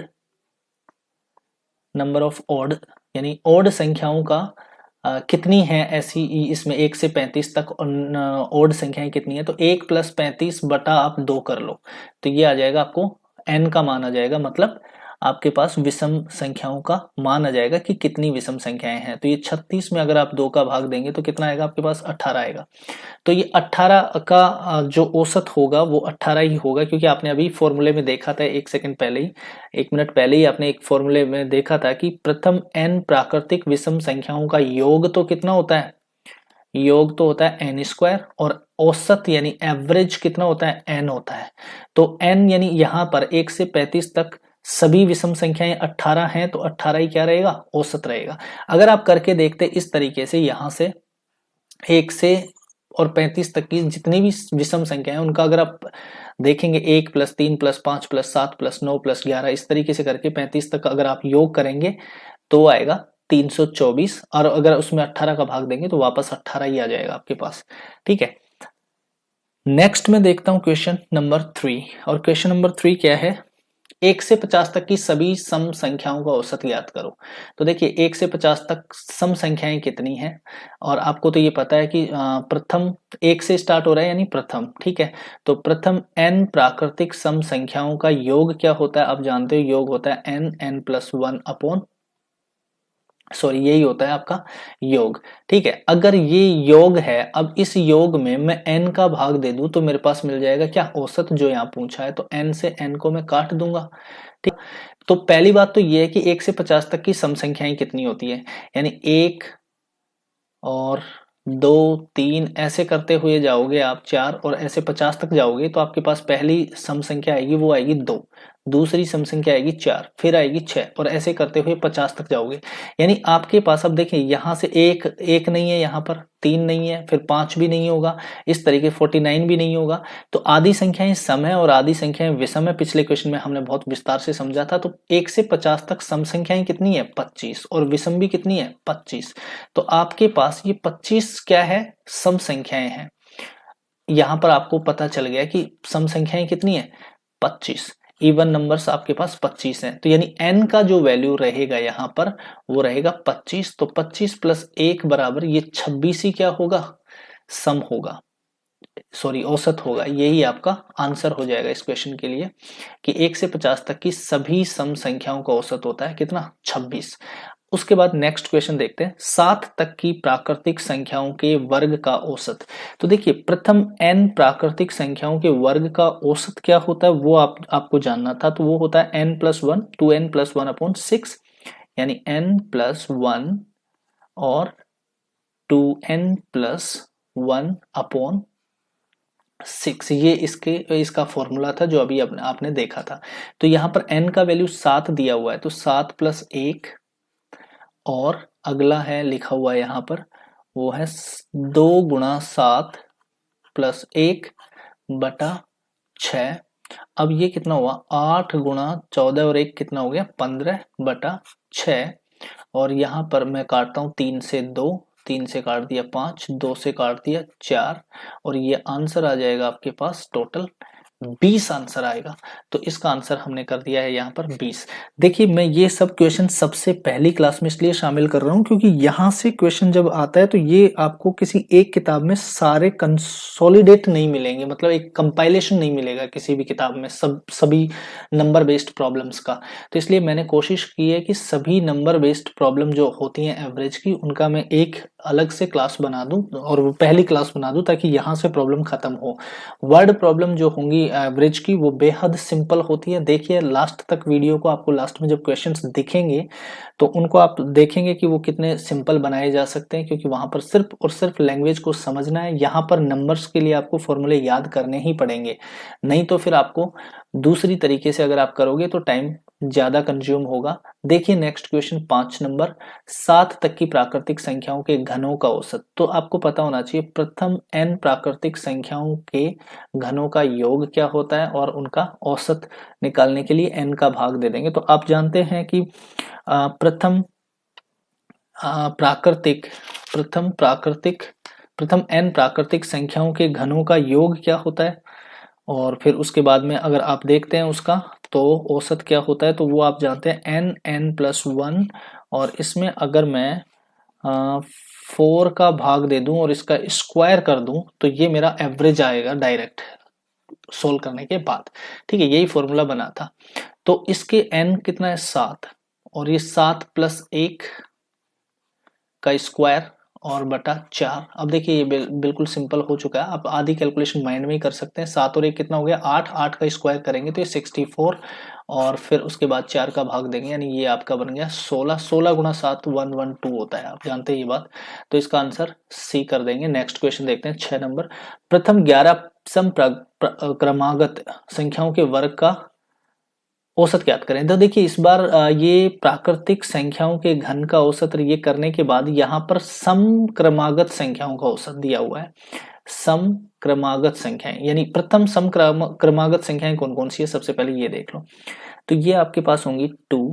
यानी ओड संख्याओं का कितनी है ऐसी इसमें 1 से 35 तक ओड संख्याएं कितनी है, तो 1 + 35 बटा आप 2 कर लो, तो ये आ जाएगा आपको n का मान आ जाएगा, मतलब आपके पास विषम संख्याओं का मान आ जाएगा कि कितनी विषम संख्याएं हैं। तो ये 36 में अगर आप 2 का भाग देंगे तो कितना आएगा आपके पास, 18 आएगा। तो ये 18 का जो औसत होगा वो 18 ही होगा, क्योंकि आपने अभी फॉर्मूले में देखा था 1 सेकंड पहले ही, 1 मिनट पहले ही आपने एक फॉर्मूले में देखा था कि प्रथम n प्राकृतिक विषम संख्याओं का योग तो कितना होता है, योग तो होता है n², और औसत यानी एवरेज कितना होता है, n होता है। तो n यानी यहाँ पर 1 से 35 तक सभी विषम संख्याएं 18 हैं, तो 18 ही क्या रहेगा, औसत रहेगा। अगर आप करके देखते इस तरीके से, यहां से 1 से और 35 तक की जितनी भी विषम संख्या है उनका अगर आप देखेंगे 1 + 3 + 5 + 7 + 9 + 11 इस तरीके से करके 35 तक अगर आप योग करेंगे तो आएगा 324, और अगर उसमें 18 का भाग देंगे तो वापस 18 ही आ जाएगा आपके पास। ठीक है, नेक्स्ट में देखता हूं क्वेश्चन नंबर 3। और क्वेश्चन नंबर 3 क्या है, 1 से 50 तक की सभी सम संख्याओं का औसत ज्ञात करो। तो देखिए 1 से 50 तक सम संख्याएं कितनी हैं, और आपको तो ये पता है कि प्रथम 1 से स्टार्ट हो रहा है यानी प्रथम। ठीक है, तो प्रथम n प्राकृतिक सम संख्याओं का योग क्या होता है, आप जानते हो योग होता है n+1 अपॉन, सॉरी यही होता है आपका योग। ठीक है, अगर ये योग है, अब इस योग में मैं n का भाग दे दूं तो मेरे पास मिल जाएगा क्या, औसत जो यहाँ पूछा है। तो n से n को मैं काट दूंगा। ठीक, तो पहली बात तो ये है कि 1 से 50 तक की सम संख्याएं कितनी होती है, यानी 1 और 2 3 ऐसे करते हुए जाओगे आप 4, और ऐसे 50 तक जाओगे तो आपके पास पहली सम संख्या आएगी वो आएगी 2, दूसरी सम संख्या आएगी 4, फिर आएगी 6, और ऐसे करते हुए 50 तक जाओगे। यानी आपके पास अब देखिए यहां से एक नहीं है, यहाँ पर 3 नहीं है, फिर 5 भी नहीं होगा, इस तरीके 49 भी नहीं होगा। तो आधी संख्याएं सम है और आधी संख्याएं विषम है, पिछले क्वेश्चन में हमने बहुत विस्तार से समझा था। तो 1 से 50 तक सम संख्याएं कितनी है 25, और विषम भी कितनी है 25। तो आपके पास ये 25 क्या है, सम संख्याएं हैं। यहां पर आपको पता चल गया कि सम संख्याएं कितनी है 25, इवन नंबर्स आपके पास 25 हैं। तो यानी n का जो वैल्यू रहेगा यहाँ पर वो रहेगा 25। तो 25 + 1 बराबर ये 26 ही क्या होगा, सम होगा, सॉरी औसत होगा। यही आपका आंसर हो जाएगा इस क्वेश्चन के लिए कि 1 से 50 तक की सभी सम संख्याओं का औसत होता है कितना, 26। उसके बाद नेक्स्ट क्वेश्चन देखते हैं, 7 तक की प्राकृतिक संख्याओं के वर्ग का औसत। तो देखिए प्रथम n प्राकृतिक संख्याओं के वर्ग का औसत क्या होता है वो आपको जानना था। तो वो होता है n+1, 2n+1 अपॉन 6, यानी n+1 और 2n+1 अपॉन 6, ये इसका फॉर्मूला था जो अभी आपने देखा था। तो यहाँ पर n का वैल्यू 7 दिया हुआ है, तो 7 + 1, और अगला है लिखा हुआ है यहाँ पर वो है 2 × 7 + 1 बटा 6। अब ये कितना हुआ, 8 × 14 और 1 कितना हो गया 15 बटा 6। और यहाँ पर मैं काटता हूँ 3 से 2, 3 से काट दिया 5, 2 से काट दिया 4, और ये आंसर आ जाएगा आपके पास टोटल 20 आंसर आएगा। तो इसका आंसर हमने कर दिया है यहाँ पर 20। देखिए मैं ये सब क्वेश्चन सबसे पहली क्लास में इसलिए शामिल कर रहा हूँ क्योंकि यहाँ से क्वेश्चन जब आता है तो ये आपको किसी एक किताब में सारे कंसोलिडेट नहीं मिलेंगे, मतलब एक कंपाइलेशन नहीं मिलेगा किसी भी किताब में सभी नंबर बेस्ड प्रॉब्लम्स का। तो इसलिए मैंने कोशिश की है कि सभी नंबर बेस्ड प्रॉब्लम जो होती हैं एवरेज की, उनका मैं एक अलग से क्लास बना दूं और वो पहली क्लास बना दूं ताकि यहाँ से प्रॉब्लम खत्म हो। वर्ड प्रॉब्लम जो होंगी एवरेज की वो बेहद सिंपल होती है। देखिए लास्ट तक वीडियो को, आपको लास्ट में जब क्वेश्चंस दिखेंगे तो उनको आप देखेंगे कि वो कितने सिंपल बनाए जा सकते हैं, क्योंकि वहां पर सिर्फ और सिर्फ लैंग्वेज को समझना है। यहाँ पर नंबर्स के लिए आपको फॉर्मूले याद करने ही पड़ेंगे, नहीं तो फिर आपको दूसरी तरीके से अगर आप करोगे तो टाइम ज्यादा कंज्यूम होगा। देखिए नेक्स्ट क्वेश्चन 5 नंबर, 7 तक की प्राकृतिक संख्याओं के घनों का औसत। तो आपको पता होना चाहिए प्रथम n प्राकृतिक संख्याओं के घनों का योग क्या होता है और उनका औसत निकालने के लिए n का भाग दे देंगे। तो आप जानते हैं कि प्रथम n प्राकृतिक संख्याओं के घनों का योग क्या होता है, और फिर उसके बाद में अगर आप देखते हैं उसका तो औसत क्या होता है, तो वो आप जानते हैं n+1, और इसमें अगर मैं 4 का भाग दे दूं और इसका स्क्वायर कर दूं तो ये मेरा एवरेज आएगा डायरेक्ट सोल्व करने के बाद। ठीक है, यही फॉर्मूला बना था। तो इसके n कितना है 7, और ये 7 + 1 का स्क्वायर और बटा 4। अब देखिए ये बिल्कुल सिंपल हो चुका है, आप आधी कैलकुलेशन माइंड में ही कर सकते हैं। 7 और 1 कितना हो गया 8, 8 का स्क्वायर करेंगे तो ये 64, और फिर उसके बाद 4 का भाग देंगे, यानी ये आपका बन गया 16। 16 × 7 112 होता है, आप जानते हैं ये बात। तो इसका आंसर सी कर देंगे। नेक्स्ट क्वेश्चन देखते हैं 6 नंबर, प्रथम 11 सम क्रमागत संख्याओं के वर्ग का औसत ज्ञात करें। तो देखिए इस बार ये प्राकृतिक संख्याओं के घन का औसत ये करने के बाद यहाँ पर सम क्रमागत संख्याओं का औसत दिया हुआ है। सम क्रमागत संख्याएं यानी प्रथम सम क्रमागत संख्याएं कौन कौन सी है, सबसे पहले ये देख लो। तो ये आपके पास होंगी 2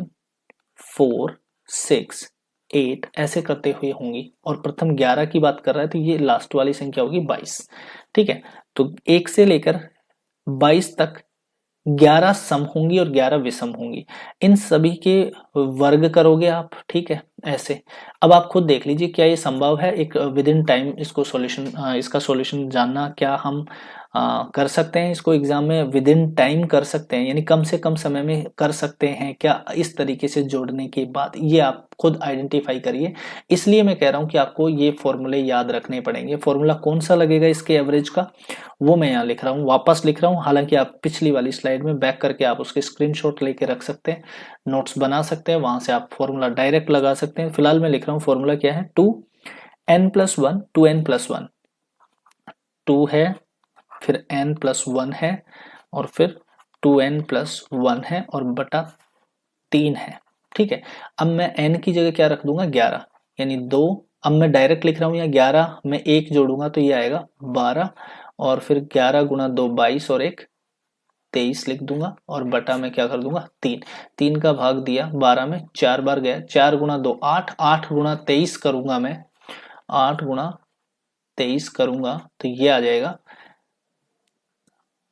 4 6 8 ऐसे करते हुए होंगी, और प्रथम 11 की बात कर रहा है तो ये लास्ट वाली संख्या होगी 22। ठीक है, तो 1 से लेकर 22 तक 11 सम होंगी और 11 विषम होंगी। इन सभी के वर्ग करोगे आप, ठीक है, ऐसे। अब आप खुद देख लीजिए क्या ये संभव है एक विद इन टाइम इसको सॉल्यूशन, इसका सॉल्यूशन जानना, क्या हम कर सकते हैं इसको एग्जाम में विद इन टाइम कर सकते हैं, यानी कम से कम समय में कर सकते हैं क्या इस तरीके से जोड़ने के बाद, ये आप खुद आइडेंटिफाई करिए। इसलिए मैं कह रहा हूं कि आपको ये फॉर्मूले याद रखने पड़ेंगे। फॉर्मूला कौन सा लगेगा इसके एवरेज का, वो मैं यहाँ लिख रहा हूँ, वापस लिख रहा हूँ। हालांकि आप पिछली वाली स्लाइड में बैक करके आप उसके स्क्रीनशॉट लेके रख सकते हैं, नोट्स बना सकते हैं, वहां से आप फॉर्मूला डायरेक्ट लगा सकते हैं। फिलहाल मैं लिख रहा हूँ फॉर्मूला क्या है, 2n+1, 2n+1, 2 है, फिर n+1 है, और फिर 2n+1 है, और बटा 3 है। ठीक है, अब मैं n की जगह क्या रख दूंगा, 11, यानी 2। अब मैं डायरेक्ट लिख रहा हूँ, या 11 में 1 जोड़ूंगा तो ये आएगा 12, और फिर 11 गुणा 2 22, और 1 23 लिख दूंगा, और बटा में क्या कर दूंगा 3। 3 का भाग दिया 12 में, 4 बार गया, 4 गुणा 2 8, 8 गुणा 23 करूंगा मैं, 8 गुणा 23 करूंगा तो ये आ जाएगा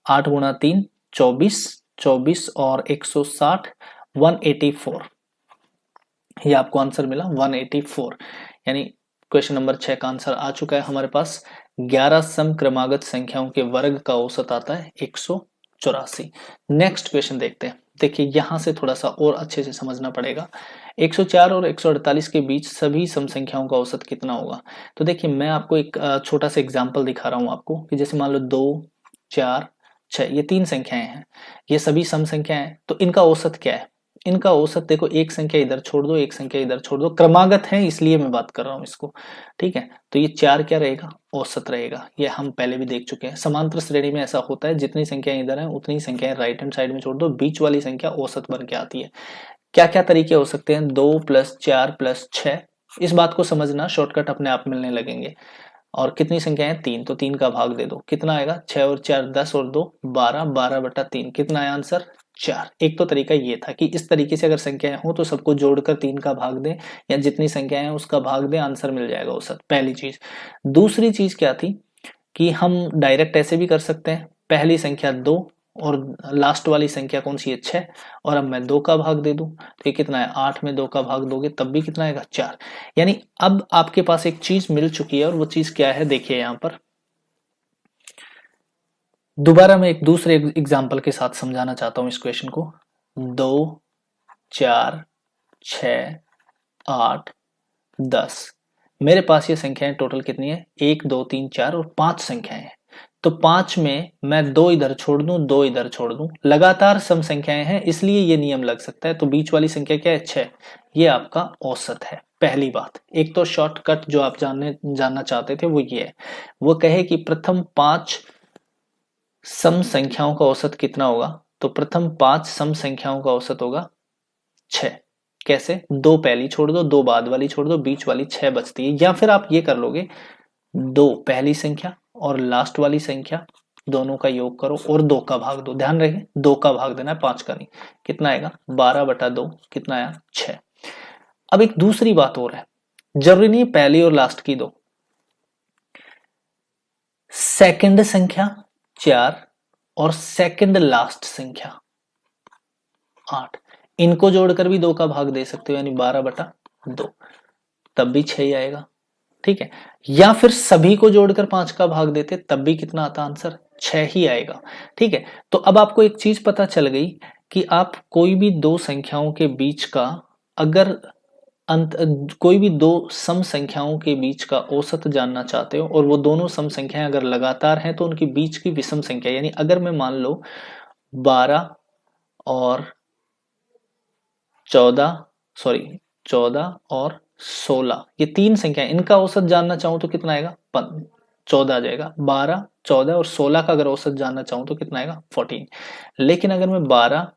8 गुणा 3 24, 24 और 160 184। ये आपको आंसर मिला 184, यानी क्वेश्चन नंबर 6 का आंसर आ चुका है हमारे पास। 11 सम क्रमागत संख्याओं के वर्ग का औसत आता है 184। नेक्स्ट क्वेश्चन देखते हैं। देखिए यहां से थोड़ा सा और अच्छे से समझना पड़ेगा। 104 और 148 के बीच सभी सम संख्याओं का औसत कितना होगा। तो देखिए मैं आपको एक छोटा सा एग्जांपल दिखा रहा हूं आपको, कि जैसे मान लो 2 4 6 ये 3 संख्याएं हैं, ये सभी सम संख्याएं हैं, तो इनका औसत क्या है। इनका औसत देखो, एक संख्या इधर छोड़ दो, एक संख्या इधर छोड़ दो, क्रमागत है इसलिए मैं बात कर रहा हूं इसको। ठीक है, तो ये 4 क्या रहेगा, औसत रहेगा। ये हम पहले भी देख चुके हैं, समांतर श्रेणी में ऐसा होता है, जितनी संख्याएं इधर हैं उतनी संख्याएं राइट हैंड साइड में छोड़ दो, बीच वाली संख्या औसत बन के आती है। क्या क्या तरीके हो सकते हैं, 2 + 4 + 6, इस बात को समझना, शॉर्टकट अपने आप मिलने लगेंगे। और कितनी संख्या है, 3, तो 3 का भाग दे दो, कितना आएगा, 6 और 4 10 और 2 12, 12/3, कितना है आंसर 4। एक तो तरीका ये था कि इस तरीके से अगर संख्याएं हो तो सबको जोड़कर 3 का भाग दें, या जितनी संख्याएं हैं उसका भाग दें, आंसर मिल जाएगा औसत, पहली चीज। दूसरी चीज क्या थी कि हम डायरेक्ट ऐसे भी कर सकते हैं, पहली संख्या 2 और लास्ट वाली संख्या कौन सी है 6, और अब मैं 2 का भाग दे दूं तो ये कितना है, 8 में 2 का भाग दोगे तब भी कितना आएगा 4। यानी अब आपके पास एक चीज मिल चुकी है, और वो चीज क्या है, देखिए यहां पर दोबारा मैं एक दूसरे एग्जाम्पल के साथ समझाना चाहता हूं इस क्वेश्चन को। 2 4 6 8 10, मेरे पास ये संख्याएं टोटल कितनी है, 1 2 3 4 और 5 संख्याएं हैं। तो 5 में मैं 2 इधर छोड़ दूं, 2 इधर छोड़ दूं, लगातार सम संख्याएं हैं इसलिए ये नियम लग सकता है। तो बीच वाली संख्या क्या है 6, ये आपका औसत है। पहली बात, एक तो शॉर्टकट जो आप जानना चाहते थे वो ये है, वो कहे कि प्रथम 5 सम संख्याओं का औसत कितना होगा। तो प्रथम 5 सम संख्याओं का औसत होगा 6। कैसे, 2 पहली छोड़ दो, 2 बाद वाली छोड़ दो, बीच वाली 6 बचती है। या फिर आप ये कर लोगे, 2 पहली संख्या और लास्ट वाली संख्या दोनों का योग करो और 2 का भाग दो। ध्यान रहे 2 का भाग देना है, 5 का नहीं। कितना आएगा 12/2, कितना आया 6। अब एक दूसरी बात और है, जरूरी नहीं पहली और लास्ट की दो, सेकंड संख्या 4 और सेकंड लास्ट संख्या 8, इनको जोड़कर भी 2 का भाग दे सकते हो, यानी 12/2, तब भी 6 ही आएगा। ठीक है, या फिर सभी को जोड़कर 5 का भाग देते तब भी कितना आता आंसर 6 ही आएगा। ठीक है, तो अब आपको एक चीज पता चल गई कि आप कोई भी दो संख्याओं के बीच का, अगर कोई भी दो सम संख्याओं के बीच का औसत जानना चाहते हो, और वो दोनों सम संख्याएं अगर लगातार हैं तो उनके बीच की विषम संख्या, यानी अगर मैं मान लो 12 और 14 और 16 ये 3 संख्या, इनका औसत जानना चाहूं तो कितना आएगा 14 आ जाएगा। 12 14 और 16 का अगर औसत जानना चाहूं तो कितना आएगा 14। लेकिन अगर मैं 12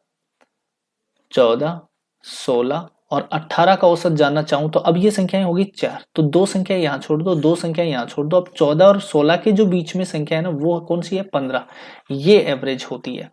14 16 और 18 का औसत जानना चाहूं तो अब ये संख्याएं होगी 4, तो 2 संख्या यहां छोड़ दो, 2 संख्या यहां छोड़ दो। अब 14 और 16 के जो बीच में संख्या है ना, वो कौन सी है 15, ये एवरेज होती है।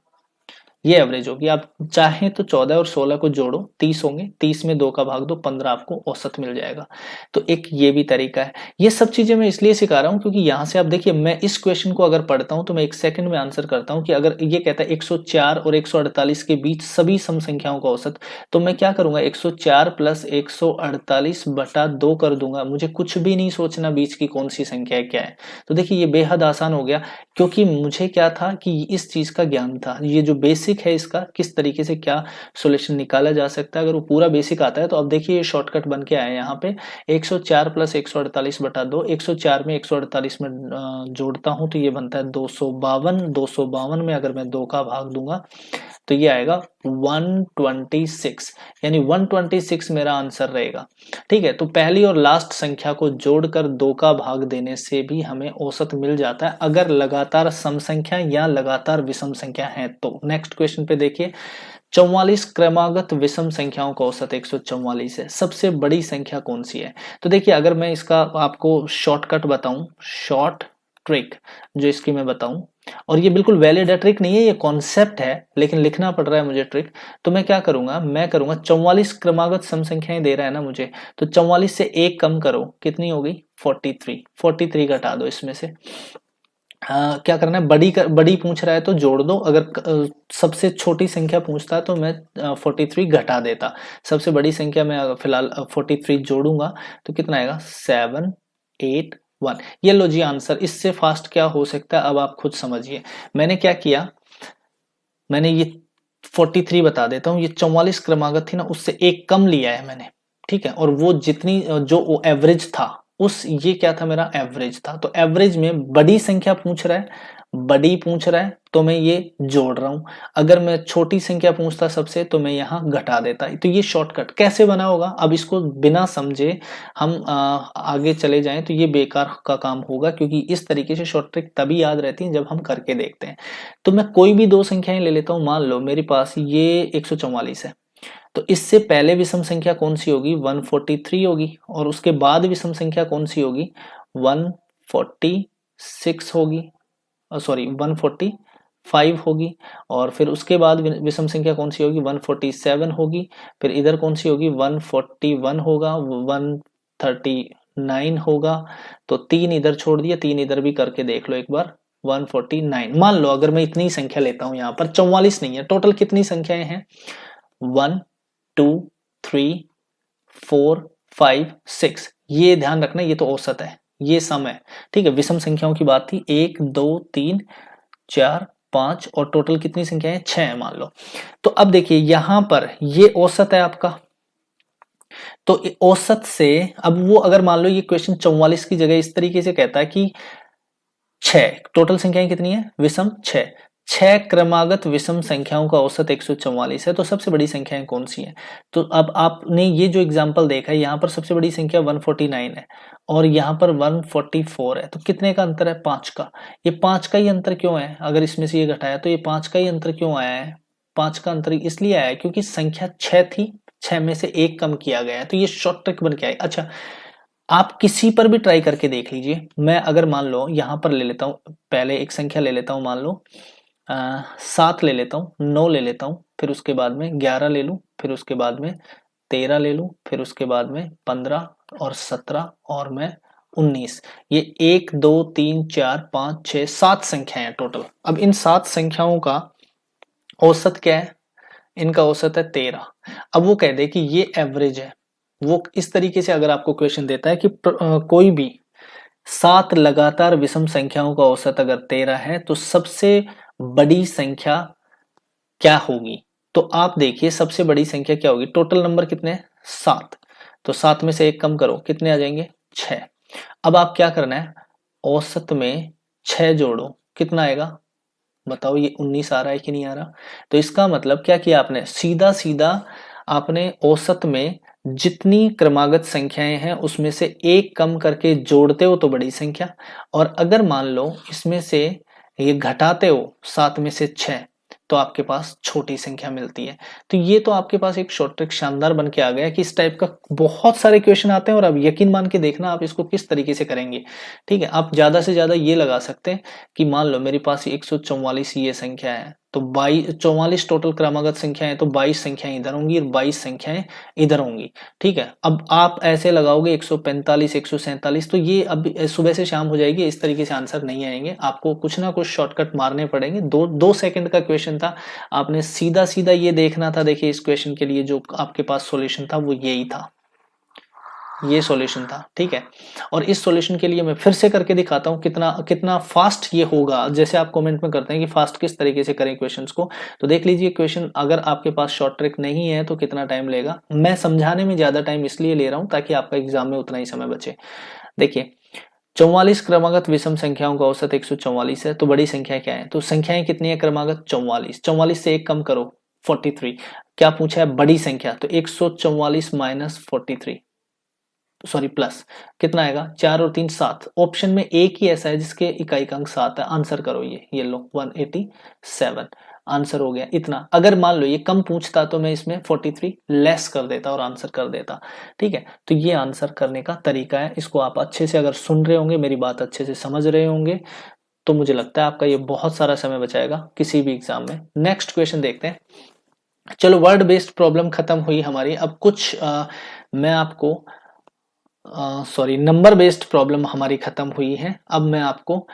ये एवरेज होगी। आप चाहें तो 14 और 16 को जोड़ो, 30 होंगे, 30 में 2 का भाग दो, 15 आपको औसत मिल जाएगा। तो एक ये भी तरीका है। ये सब चीजें मैं इसलिए सिखा रहा हूं क्योंकि यहां से आप देखिए, मैं इस क्वेश्चन को अगर पढ़ता हूं तो मैं 1 सेकंड में आंसर करता हूं कि अगर ये कहता है 104 और 148 के बीच सभी सम संख्याओं का औसत, तो मैं क्या करूंगा, 104 प्लस 148 बटा 2 कर दूंगा। मुझे कुछ भी नहीं सोचना बीच की कौन सी संख्या है क्या है। तो देखिए ये बेहद आसान हो गया, क्योंकि मुझे क्या था कि इस चीज का ज्ञान था, ये जो बेसिक है इसका किस तरीके से क्या सॉल्यूशन निकाला जा सकता है, अगर वो पूरा बेसिक आता है तो अब देखिए ये शॉर्टकट बन के आया यहाँ पे। 104 प्लस 148 बटा 2, 104 में 148 में जोड़ता हूं तो ये बनता है 252, 252 में अगर मैं 2 का भाग दूंगा तो ये आएगा 126, यानी 126 मेरा आंसर रहेगा। ठीक है, तो पहली और लास्ट संख्या को जोड़कर 2 का भाग देने से भी हमें औसत मिल जाता है, अगर लगातार सम संख्या या लगातार विषम संख्या है तो। नेक्स्ट क्वेश्चन पे देखिए, 44 क्रमागत विषम संख्याओं का औसत 144 है, सबसे बड़ी संख्या कौन सी है। तो देखिए अगर मैं इसका आपको शॉर्टकट बताऊं, शॉर्ट ट्रिक जो इसकी मैं बताऊं, और ये बिल्कुल वैलिड है, ट्रिक नहीं है, ये कॉन्सेप्ट है, लेकिन लिखना पड़ रहा है मुझे ट्रिक। तो मैं क्या करूंगा, मैं करूंगा 44 क्रमागत सम संख्याएं दे रहा है ना मुझे, तो 44 से 1 कम करो, कितनी होगी 43, 43 घटा दो इसमें से। क्या करना है, बड़ी पूछ रहा है तो जोड़ दो, अगर सबसे छोटी संख्या पूछता है तो मैं 43 घटा देता। सबसे बड़ी संख्या में फिलहाल 43 जोड़ूंगा तो कितना आएगा 781। ये लो जी आंसर। इससे फास्ट क्या हो सकता है अब आप खुद समझिए। मैंने क्या किया, मैंने ये 43 बता देता हूँ, ये 44 क्रमागत थी ना उससे 1 कम लिया है मैंने, ठीक है, और वो जितनी जो एवरेज था उस, ये क्या था मेरा एवरेज था, तो एवरेज में बड़ी संख्या पूछ रहा है, बड़ी पूछ रहा है तो मैं ये जोड़ रहा हूं, अगर मैं छोटी संख्या पूछता सबसे तो मैं यहाँ घटा देता। तो ये शॉर्टकट कैसे बना होगा, अब इसको बिना समझे हम आगे चले जाएं तो ये बेकार का काम होगा, क्योंकि इस तरीके से शॉर्ट ट्रिक तभी याद रहती है जब हम करके देखते हैं। तो मैं कोई भी दो संख्याएं ले लेता हूं, मान लो मेरे पास ये 144 है, तो इससे पहले विषम संख्या कौन सी होगी 143 होगी, और उसके बाद विषम संख्या कौन सी होगी 146 होगी, सॉरी 145 होगी, और फिर उसके बाद विषम संख्या कौन सी होगी 147 होगी, फिर इधर कौन सी होगी 141 होगा, 139 होगा, तो 3 इधर छोड़ दिया, 3 इधर भी करके देख लो एक बार 149। मान लो अगर मैं इतनी संख्या लेता हूं, यहाँ पर 44 नहीं है, टोटल कितनी संख्याएं हैं 1 2 3 4 5 6, ये ध्यान रखना ये तो औसत है, ये सम है, ठीक है। विषम संख्याओं की बात थी, 1 2 3 4 5 और टोटल कितनी संख्या है 6 है मान लो। तो अब देखिए यहां पर ये औसत है आपका, तो औसत से अब वो अगर मान लो ये क्वेश्चन 44 की जगह इस तरीके से कहता है कि 6, टोटल संख्याएं कितनी है विषम 6, 6 क्रमागत विषम संख्याओं का औसत 144 है, तो सबसे बड़ी संख्याएं कौन सी हैं। तो अब आपने ये जो एग्जांपल देखा है, यहाँ पर सबसे बड़ी संख्या 149 है और यहाँ पर 144 है, तो कितने का अंतर है 5 का। ये 5 का ही अंतर क्यों है, अगर इसमें से ये घटाया तो ये 5 का ही अंतर क्यों आया है, 5 का अंतर इसलिए आया है क्योंकि संख्या 6 थी, 6 में से 1 कम किया गया है, तो ये शॉर्ट ट्रिक बन के आई। अच्छा, आप किसी पर भी ट्राई करके देख लीजिए। मैं अगर मान लो यहां पर ले लेता हूं, पहले एक संख्या ले लेता हूं, मान लो 7 ले लेता हूं, 9 ले लेता हूं, फिर उसके बाद में 11 ले लूं, फिर उसके बाद में 13 ले लूं, फिर उसके बाद में 15 और 17 और मैं 19। ये 1 2 3 4 5 6 7 संख्याएं हैं टोटल। अब इन 7 संख्याओं का औसत क्या है, इनका औसत है 13। अब वो कह दे कि ये एवरेज है, वो इस तरीके से अगर आपको क्वेश्चन देता है कि कोई भी 7 लगातार विषम संख्याओं का औसत अगर 13 है तो सबसे बड़ी संख्या क्या होगी। तो आप देखिए सबसे बड़ी संख्या क्या होगी, टोटल नंबर कितने हैं 7, तो 7 में से 1 कम करो, कितने आ जाएंगे 6। अब आप क्या करना है, औसत में 6 जोड़ो, कितना आएगा बताओ, ये 19 आ रहा है कि नहीं आ रहा। तो इसका मतलब क्या किया आपने, सीधा सीधा आपने औसत में जितनी क्रमागत संख्याएं हैं उसमें से 1 कम करके जोड़ते हो तो बड़ी संख्या, और अगर मान लो इसमें से ये घटाते हो 7 में से 6 तो आपके पास छोटी संख्या मिलती है। तो ये तो आपके पास एक शॉर्ट ट्रिक शानदार बन के आ गया कि इस टाइप का बहुत सारे क्वेश्चन आते हैं, और अब यकीन मान के देखना आप इसको किस तरीके से करेंगे। ठीक है, आप ज्यादा से ज्यादा ये लगा सकते हैं कि मान लो मेरे पास 144 ये संख्या है, तो 44 टोटल क्रमागत संख्याएं, तो 22 संख्याएं इधर होंगी और 22 संख्याएं इधर होंगी। ठीक है, अब आप ऐसे लगाओगे 145 147, तो ये अब सुबह से शाम हो जाएगी, इस तरीके से आंसर नहीं आएंगे, आपको कुछ ना कुछ शॉर्टकट मारने पड़ेंगे। 2 सेकंड का क्वेश्चन था, आपने सीधा सीधा ये देखना था। देखिए इस क्वेश्चन के लिए जो आपके पास सॉल्यूशन था वो यही था, ये सॉल्यूशन था। ठीक है, और इस सॉल्यूशन के लिए मैं फिर से करके दिखाता हूं कितना कितना फास्ट ये होगा। जैसे आप कमेंट में करते हैं कि फास्ट किस तरीके से करें क्वेश्चंस को, तो देख लीजिए क्वेश्चन अगर आपके पास शॉर्ट ट्रिक नहीं है तो कितना टाइम लेगा। मैं समझाने में ज्यादा टाइम इसलिए ले रहा हूं ताकि आपका एग्जाम में उतना ही समय बचे। देखिए 44 क्रमागत विषम संख्याओं का औसत 144 है, तो बड़ी संख्या क्या है, तो संख्याएं कितनी है क्रमागत 44, 44 से एक कम करो 43। क्या पूछा है, बड़ी संख्या, तो 144 माइनस 43, सॉरी प्लस, कितना आएगा 4 और 3 7। ऑप्शन में एक ही ऐसा है जिसके इकाई का अंक 7 है, आंसर करो ये लो 187 आंसर हो गया इतना। अगर मान लो ये कम पूछता तो मैं इसमें 43 लेस कर देता और आंसर कर देता। ठीक है, तो ये आंसर करने का तरीका है, इसको आप अच्छे से अगर सुन रहे होंगे, मेरी बात अच्छे से समझ रहे होंगे, तो मुझे लगता है आपका ये बहुत सारा समय बचाएगा किसी भी एग्जाम में। नेक्स्ट क्वेश्चन देखते हैं। चलो वर्ड बेस्ड प्रॉब्लम खत्म हुई हमारी, अब कुछ मैं आपको सॉरी नंबर बेस्ड प्रॉब्लम हमारी खत्म हुई है। अब मैं आपको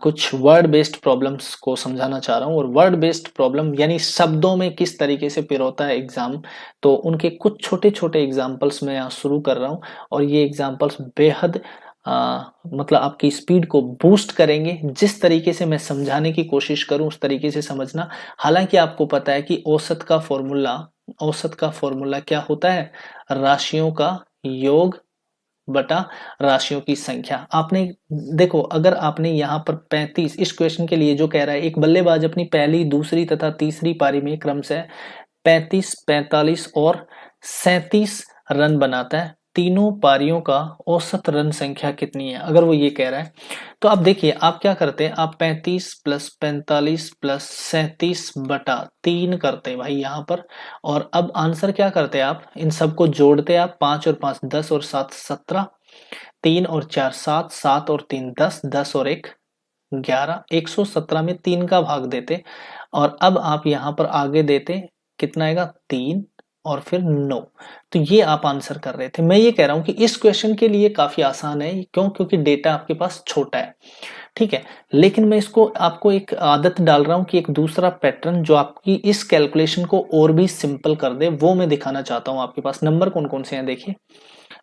कुछ वर्ड बेस्ड प्रॉब्लम्स को समझाना चाह रहा हूँ, और वर्ड बेस्ड प्रॉब्लम यानी शब्दों में किस तरीके से पिरोता है एग्जाम, तो उनके कुछ छोटे छोटे एग्जाम्पल्स मैं यहाँ शुरू कर रहा हूँ, और ये एग्जाम्पल्स बेहद मतलब आपकी स्पीड को बूस्ट करेंगे। जिस तरीके से मैं समझाने की कोशिश करूं उस तरीके से समझना। हालांकि आपको पता है कि औसत का फॉर्मूला क्या होता है, राशियों का योग बटा राशियों की संख्या। आपने देखो, अगर आपने यहाँ पर 35 इस क्वेश्चन के लिए जो कह रहा है, एक बल्लेबाज अपनी पहली दूसरी तथा तीसरी पारी में क्रम से 35 45 और 37 रन बनाता है, तीनों पारियों का औसत रन संख्या कितनी है, अगर वो ये कह रहा है। तो आप देखिए आप क्या करते हैं, आप 35 प्लस 45 प्लस 37 बटा 3 करते हैं भाई यहाँ पर, और अब आंसर क्या करते हैं, आप इन सबको जोड़ते हैं, आप 5 और 5 10 और 7 17, 3 और 4 7, 7 और 3 10, 10 और 1 11, 117 में 3 का भाग देते, और अब आप यहाँ पर आगे देते कितना आएगा 3 और फिर 9। तो ये आप आंसर कर रहे थे। मैं ये कह रहा हूं कि इस क्वेश्चन के लिए काफी आसान है, क्यों, क्योंकि डेटा आपके पास छोटा है। ठीक है, लेकिन मैं इसको आपको एक आदत डाल रहा हूं कि एक दूसरा पैटर्न जो आपकी इस कैलकुलेशन को और भी सिंपल कर दे, वो मैं दिखाना चाहता हूं। आपके पास नंबर कौन कौन से हैं, देखिए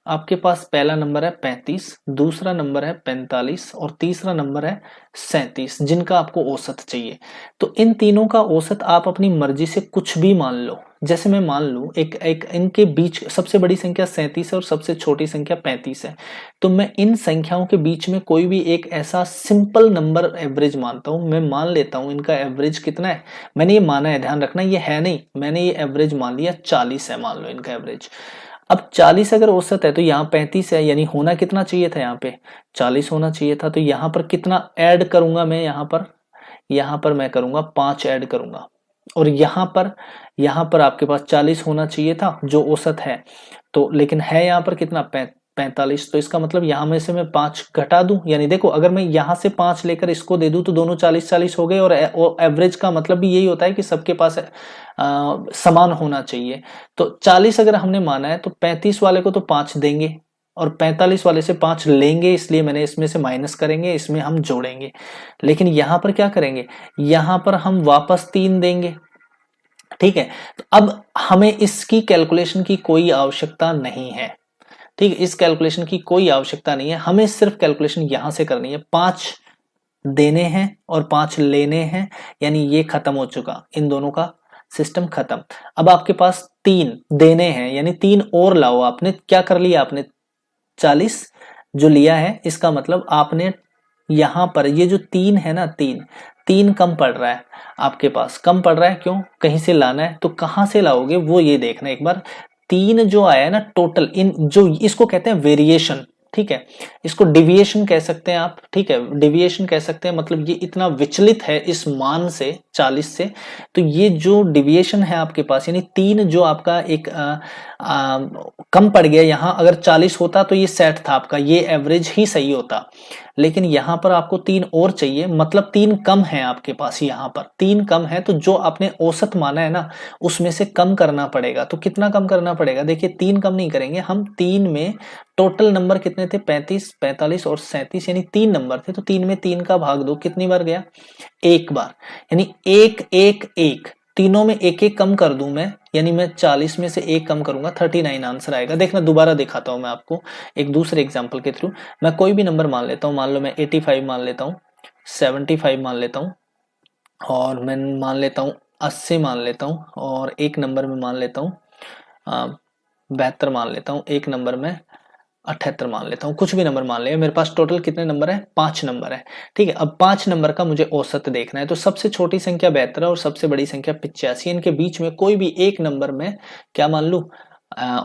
आपके पास पहला नंबर है 35, दूसरा नंबर है 45 और तीसरा नंबर है 37, जिनका आपको औसत चाहिए। तो इन तीनों का औसत आप अपनी मर्जी से कुछ भी मान लो। जैसे मैं मान लूं एक इनके बीच सबसे बड़ी संख्या 37 है और सबसे छोटी संख्या 35 है, तो मैं इन संख्याओं के बीच में कोई भी एक ऐसा सिंपल नंबर एवरेज मानता हूं। मैं मान लेता हूं इनका एवरेज कितना है, मैंने ये माना है, ध्यान रखना ये है नहीं, मैंने ये एवरेज मान लिया 40 है, मान लो इनका एवरेज। अब 40 अगर औसत है तो यहाँ 35 है, यानी होना कितना चाहिए था, यहाँ पे 40 होना चाहिए था। तो यहाँ पर कितना ऐड करूंगा मैं, यहाँ पर मैं करूंगा 5 ऐड करूंगा, और यहाँ पर आपके पास 40 होना चाहिए था जो औसत है, तो लेकिन है यहाँ पर कितना 45, तो इसका मतलब यहाँ में से मैं 5 घटा दूं। यानी देखो अगर मैं यहाँ से 5 लेकर इसको दे दूं तो दोनों 40-40 हो गए, और एवरेज का मतलब भी यही होता है कि सबके पास समान होना चाहिए। तो 40 अगर हमने माना है तो 35 वाले को तो 5 देंगे और 45 वाले से 5 लेंगे, इसलिए मैंने इसमें से माइनस करेंगे, इसमें हम जोड़ेंगे। लेकिन यहां पर क्या करेंगे, यहां पर हम वापस 3 देंगे। ठीक है, तो अब हमें इसकी कैलकुलेशन की कोई आवश्यकता नहीं है। ठीक है, इस कैलकुलेशन की कोई आवश्यकता नहीं है, हमें सिर्फ कैलकुलेशन यहां से करनी है। 5 देने हैं और 5 लेने हैं, यानी ये खत्म हो चुका, इन दोनों का सिस्टम खत्म। अब आपके पास 3 देने हैं, यानी 3 और लाओ। आपने क्या कर लिया, आपने 40 जो लिया है, इसका मतलब आपने यहां पर ये जो 3 है ना, 3 कम पड़ रहा है आपके पास, कम पड़ रहा है, क्यों, कहीं से लाना है, तो कहां से लाओगे वो ये देखना एक बार। 3 जो आया है ना टोटल, इन जो इसको कहते हैं वेरिएशन। ठीक है, इसको डिविएशन कह सकते हैं आप। ठीक है, डिविएशन कह सकते हैं, मतलब ये इतना विचलित है इस मान से 40 से। तो ये जो डिविएशन है आपके पास, यानी 3 जो आपका एक कम पड़ गया यहाँ, अगर 40 होता तो ये सेट था आपका, ये एवरेज ही सही होता। लेकिन यहाँ पर आपको 3 और चाहिए, मतलब 3 कम है आपके पास, यहाँ पर 3 कम है, तो जो आपने औसत माना है ना उसमें से कम करना पड़ेगा। तो कितना कम करना पड़ेगा, देखिए 3 कम नहीं करेंगे हम, 3 में टोटल नंबर कितने थे, 35, 45 और 37, यानी 3 नंबर थे, तो 3 में 3 का भाग दो, कितनी बार गया, एक बार, यानी एक एक एक, तीनों में एक एक कम कर दूं मैं, यानी मैं 40 में से एक कम करूंगा, 39 आंसर आएगा। देखना दोबारा दिखाता हूं मैं आपको एक दूसरे एग्जांपल के थ्रू। मैं कोई भी नंबर मान लेता हूं, मान लो मैं 85 मान लेता हूं, 75 मान लेता हूं, और मैं मान लेता हूं 80 मान लेता हूं, और एक नंबर में मान लेता हूं 72 मान लेता हूं, एक नंबर में 78 मान लेता हूं, कुछ भी नंबर मान लिया। मेरे पास टोटल कितने नंबर है, 5 नंबर है। ठीक है, अब 5 नंबर का मुझे औसत देखना है। तो सबसे छोटी संख्या 72 और सबसे बड़ी संख्या 85, इनके बीच में कोई भी एक नंबर में क्या मान लू,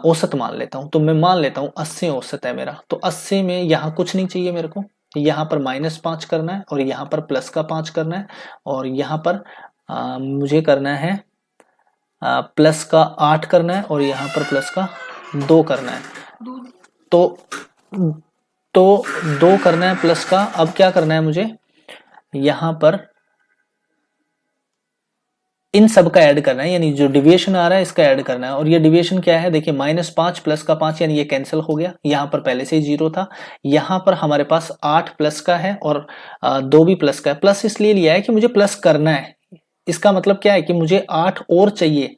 औसत मान लेता हूं। तो मैं मान लेता हूं 80 औसत है मेरा। तो 80 में यहाँ कुछ नहीं चाहिए मेरे को, यहाँ पर -5 करना है, और यहाँ पर प्लस का 5 करना है, और यहाँ पर मुझे करना है प्लस का 8 करना है, और यहाँ पर प्लस का 2 करना है। तो 2 करना है प्लस का। अब क्या करना है मुझे, यहां पर इन सब का ऐड करना है, यानी जो डिविएशन आ रहा है इसका ऐड करना है। और ये डिविएशन क्या है, देखिए -5 प्लस का 5, यानी ये कैंसिल हो गया, यहाँ पर पहले से ही 0 था। यहाँ पर हमारे पास 8 प्लस का है, और 2 भी प्लस का है। प्लस इसलिए लिया है कि मुझे प्लस करना है, इसका मतलब क्या है कि मुझे 8 और चाहिए।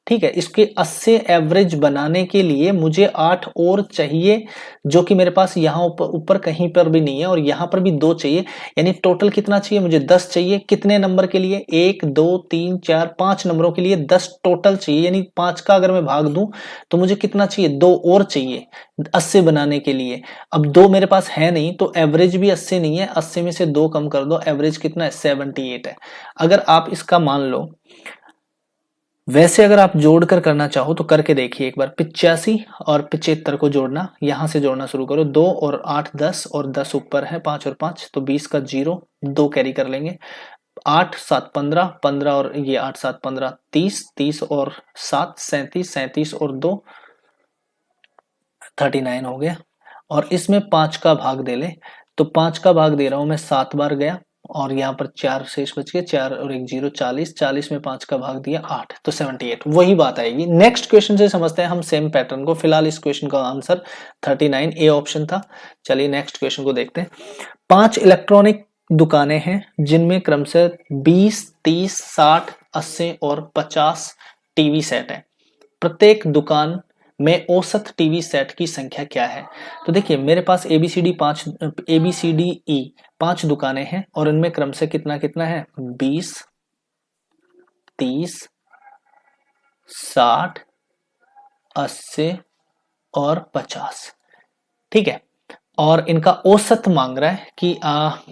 ठीक है, इसके 80 एवरेज बनाने के लिए मुझे 8 और चाहिए, जो कि मेरे पास यहाँ ऊपर कहीं पर भी नहीं है, और यहाँ पर भी 2 चाहिए, यानी टोटल कितना चाहिए मुझे, 10 चाहिए। कितने नंबर के लिए, 1 2 3 4 5 नंबरों के लिए 10 टोटल चाहिए, यानी 5 का अगर मैं भाग दूं तो मुझे कितना चाहिए, 2 और चाहिए 80 बनाने के लिए। अब 2 मेरे पास है नहीं, तो एवरेज भी 80 नहीं है, 80 में से 2 कम कर दो, एवरेज कितना है, 78 है। अगर आप इसका मान लो, वैसे अगर आप जोड़कर करना चाहो तो करके देखिए एक बार, 85 और 75 को जोड़ना, यहां से जोड़ना शुरू करो, 2 और 8 10, और 10 ऊपर है, 5 और 5 तो 20 का 0, 2 कैरी कर लेंगे, 8 7 15, 15 और ये 8 7 15 30, 30 और 7 37, 37 और 2 39 हो गया। और इसमें 5 का भाग दे ले, तो 5 का भाग दे रहा हूं मैं 7 बार गया, और यहाँ पर 4 शेष बच गए, 4 और 1 0, 40, 40 में 5 का भाग दिया 8, तो 78 वही बात आएगी। नेक्स्ट क्वेश्चन से समझते हैं हम सेम पैटर्न को। फिलहाल इस क्वेश्चन का आंसर 39 ए ऑप्शन था। चलिए नेक्स्ट क्वेश्चन को देखते हैं। 5 इलेक्ट्रॉनिक दुकानें हैं जिनमें क्रमशः 20 30 60 80 और 50 टीवी सेट है। प्रत्येक दुकान में औसत टीवी सेट की संख्या क्या है। तो देखिए मेरे पास ABCD 5 दुकानें हैं, और इनमें क्रम से कितना कितना है, 20 30 60 80 और 50। ठीक है, और इनका औसत मांग रहा है कि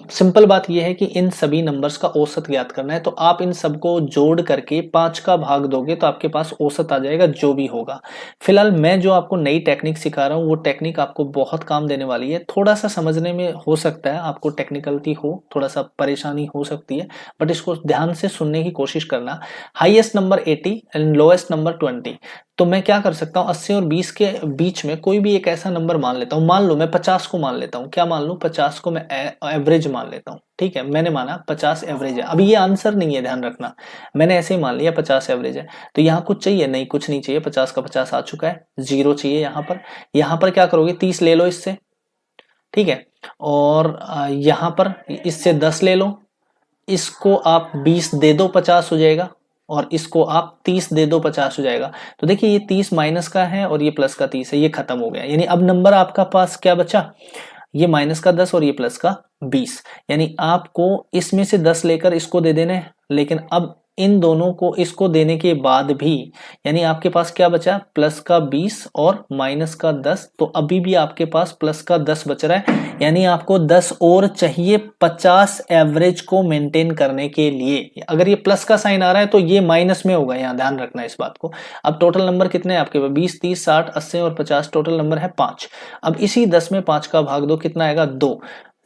सिंपल बात यह है कि इन सभी नंबर्स का औसत ज्ञात करना है। तो आप इन सबको जोड़ करके 5 का भाग दोगे तो आपके पास औसत आ जाएगा जो भी होगा। फिलहाल मैं जो आपको नई टेक्निक सिखा रहा हूँ वो टेक्निक आपको बहुत काम देने वाली है। थोड़ा सा समझने में हो सकता है आपको टेक्निकलिटी हो, थोड़ा सा परेशानी हो सकती है, बट इसको ध्यान से सुनने की कोशिश करना। Highest number 80 and lowest number 20। तो मैं क्या कर सकता हूँ, 80 और 20 के बीच में कोई भी एक ऐसा नंबर मान लेता हूँ। मान लो मैं 50 को मान लेता हूँ। क्या मान लूँ, 50 को मैं एवरेज मान लेता हूँ। ठीक है, मैंने माना 50 एवरेज है। अभी ये आंसर नहीं है, ध्यान रखना, मैंने ऐसे ही मान लिया 50 एवरेज है। तो यहाँ कुछ चाहिए नहीं, कुछ नहीं चाहिए, 50 का 50 आ चुका है, 0 चाहिए यहाँ पर। यहाँ पर क्या करोगे, 30 ले लो इससे, ठीक है, और यहाँ पर इससे 10 ले लो, इसको आप 20 दे दो, 50 हो जाएगा, और इसको आप 30 दे दो, 50 हो जाएगा। तो देखिए ये 30 माइनस का है और ये प्लस का 30 है, ये खत्म हो गया। यानी अब नंबर आपका पास क्या बचा, ये माइनस का 10 और ये प्लस का 20। यानी आपको इसमें से 10 लेकर इसको दे देने, लेकिन अब इन दोनों को इसको देने के बाद भी, यानी आपके पास क्या बचा, प्लस का 20 और माइनस का 10। तो अभी भी आपके पास प्लस का 10 बच रहा है, यानी आपको 10 और चाहिए 50 एवरेज को मेंटेन करने के लिए। अगर ये प्लस का साइन आ रहा है तो ये माइनस में होगा, यहाँ ध्यान रखना इस बात को। अब टोटल नंबर कितने हैं आपके पास, 20 30 60 80 और 50, टोटल नंबर है 5। अब इसी 10 में 5 का भाग दो, कितना आएगा, 2।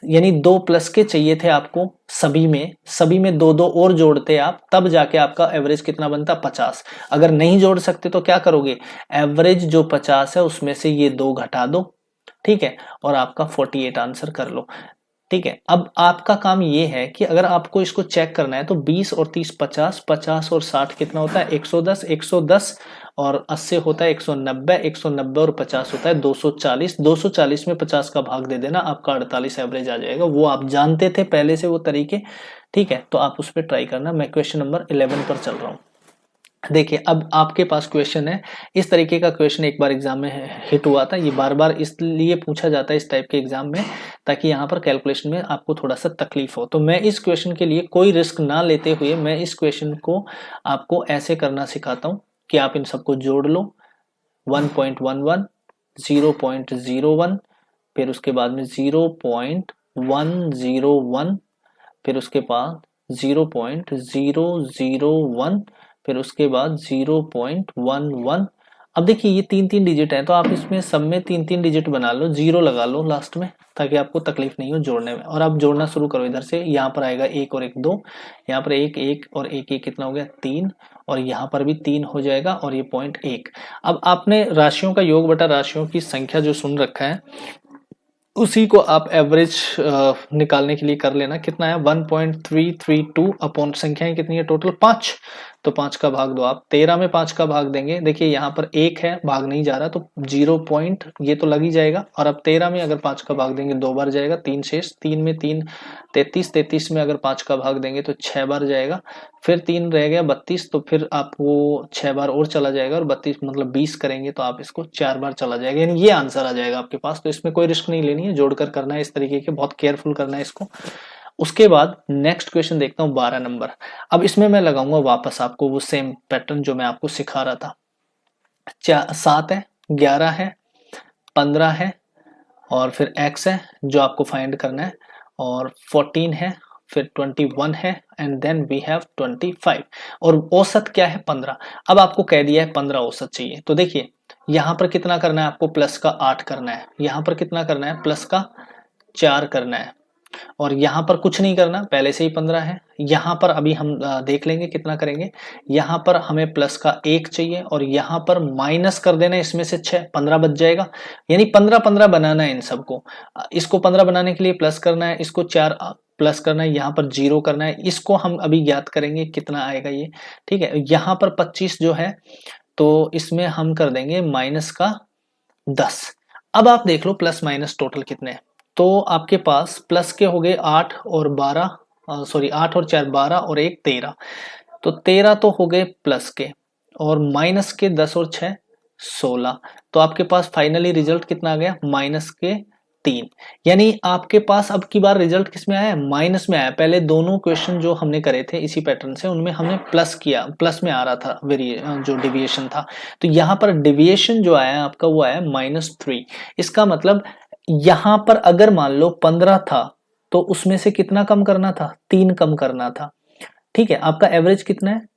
यानी 2 प्लस के चाहिए थे आपको सभी में 2 और जोड़ते आप, तब जाके आपका एवरेज कितना बनता 50। अगर नहीं जोड़ सकते तो क्या करोगे, एवरेज जो 50 है उसमें से ये 2 घटा दो, ठीक है, और आपका 48 आंसर कर लो। ठीक है, अब आपका काम ये है कि अगर आपको इसको चेक करना है तो 20 और 30 50, 50 और 60 कितना होता है 110, 110 और 80 होता है 190, 190 और 50 होता है 240, 240 में 50 का भाग दे देना, आपका 48 एवरेज आ जाएगा। वो आप जानते थे पहले से वो तरीके, ठीक है, तो आप उस पर ट्राई करना। मैं क्वेश्चन नंबर 11 पर चल रहा हूँ। देखिए अब आपके पास क्वेश्चन है, इस तरीके का क्वेश्चन एक बार एग्जाम में हिट हुआ था, ये बार बार इसलिए पूछा जाता है इस टाइप के एग्जाम में ताकि यहाँ पर कैलकुलेशन में आपको थोड़ा सा तकलीफ हो। तो मैं इस क्वेश्चन के लिए कोई रिस्क ना लेते हुए मैं इस क्वेश्चन को आपको ऐसे करना सिखाता हूँ कि आप इन सबको जोड़ लो, 1.11, 0.01, फिर उसके बाद में 0.101, फिर उसके बाद 0.001, फिर उसके बाद 0.11। अब देखिए ये 3 3 डिजिट है तो आप इसमें सब में 3 3 डिजिट बना लो, 0 लगा लो लास्ट में ताकि आपको तकलीफ नहीं हो जोड़ने में। और आप जोड़ना शुरू करो, इधर से यहाँ पर आएगा 1 और 1 2, यहाँ पर 1 1 और 1 1 कितना हो गया 3, और यहाँ पर भी 3 हो जाएगा और ये पॉइंट 1। अब आपने राशियों का योग बटा राशियों की संख्या जो सुन रखा है उसी को आप एवरेज निकालने के लिए कर लेना, कितना है 1.332 अपॉन संख्याएं कितनी है टोटल 5, तो 5 का भाग दो आप, 13 में 5 का भाग देंगे, देखिए यहाँ पर 1 है भाग नहीं जा रहा तो 0 पॉइंट ये तो लग ही जाएगा, और अब 13 में अगर 5 का भाग देंगे 2 बार जाएगा, 3 शेष, 3 में 3 33, 33 में अगर 5 का भाग देंगे तो 6 बार जाएगा, फिर 3 रह गया 32, तो फिर आपको 6 बार और चला जाएगा, और 32 मतलब 20 करेंगे तो आप इसको 4 बार चला जाएगा, यानी ये आंसर आ जाएगा आपके पास। तो इसमें कोई रिस्क नहीं लेनी है, जोड़कर करना है इस तरीके के, बहुत केयरफुल करना है इसको। उसके बाद नेक्स्ट क्वेश्चन देखता हूँ 12 नंबर। अब इसमें मैं लगाऊंगा वापस आपको वो सेम पैटर्न जो मैं आपको सिखा रहा था। 7 है, 11 है, 15 है, और फिर x है जो आपको फाइंड करना है, और 14 है, फिर 21 है, एंड देन वी हैव 25, और औसत क्या है 15। अब आपको कह दिया है 15 औसत चाहिए, तो देखिए यहां पर कितना करना है आपको, प्लस का 8 करना है, यहां पर कितना करना है प्लस का 4 करना है, और यहां पर कुछ नहीं करना, पहले से ही 15 है। यहां पर अभी हम देख लेंगे कितना करेंगे, यहां पर हमें प्लस का 1 चाहिए, और यहां पर माइनस कर देना इसमें से 6, 15 बच जाएगा, यानी 15 15 बनाना है इन सबको। इसको 15 बनाने के लिए प्लस करना है, इसको 4 प्लस करना है, यहाँ पर 0 करना है, इसको हम अभी ज्ञात करेंगे कितना आएगा ये, ठीक है। यहाँ पर 25 जो है तो इसमें हम कर देंगे माइनस का 10। अब आप देख लो प्लस माइनस टोटल कितने हैं, तो आपके पास प्लस के हो गए 8 और 12, सॉरी 8 और 4 12 और 1 13, तो 13 तो हो गए प्लस के, और माइनस के 10 और 6 16, तो आपके पास फाइनली रिजल्ट कितना आ गया माइनस के 3। यानी आपके पास अब की बार रिजल्ट किस में आया, माइनस में आया। पहले दोनों क्वेश्चन जो हमने करे थे इसी पैटर्न से उनमें हमने प्लस किया, प्लस में आ रहा था जो डिविएशन था, तो यहाँ पर डिविएशन जो आया आपका वो आया -3। इसका मतलब यहां पर अगर मान लो 15 था तो उसमें से कितना कम करना था, 3 कम करना था, ठीक है। आपका एवरेज कितना है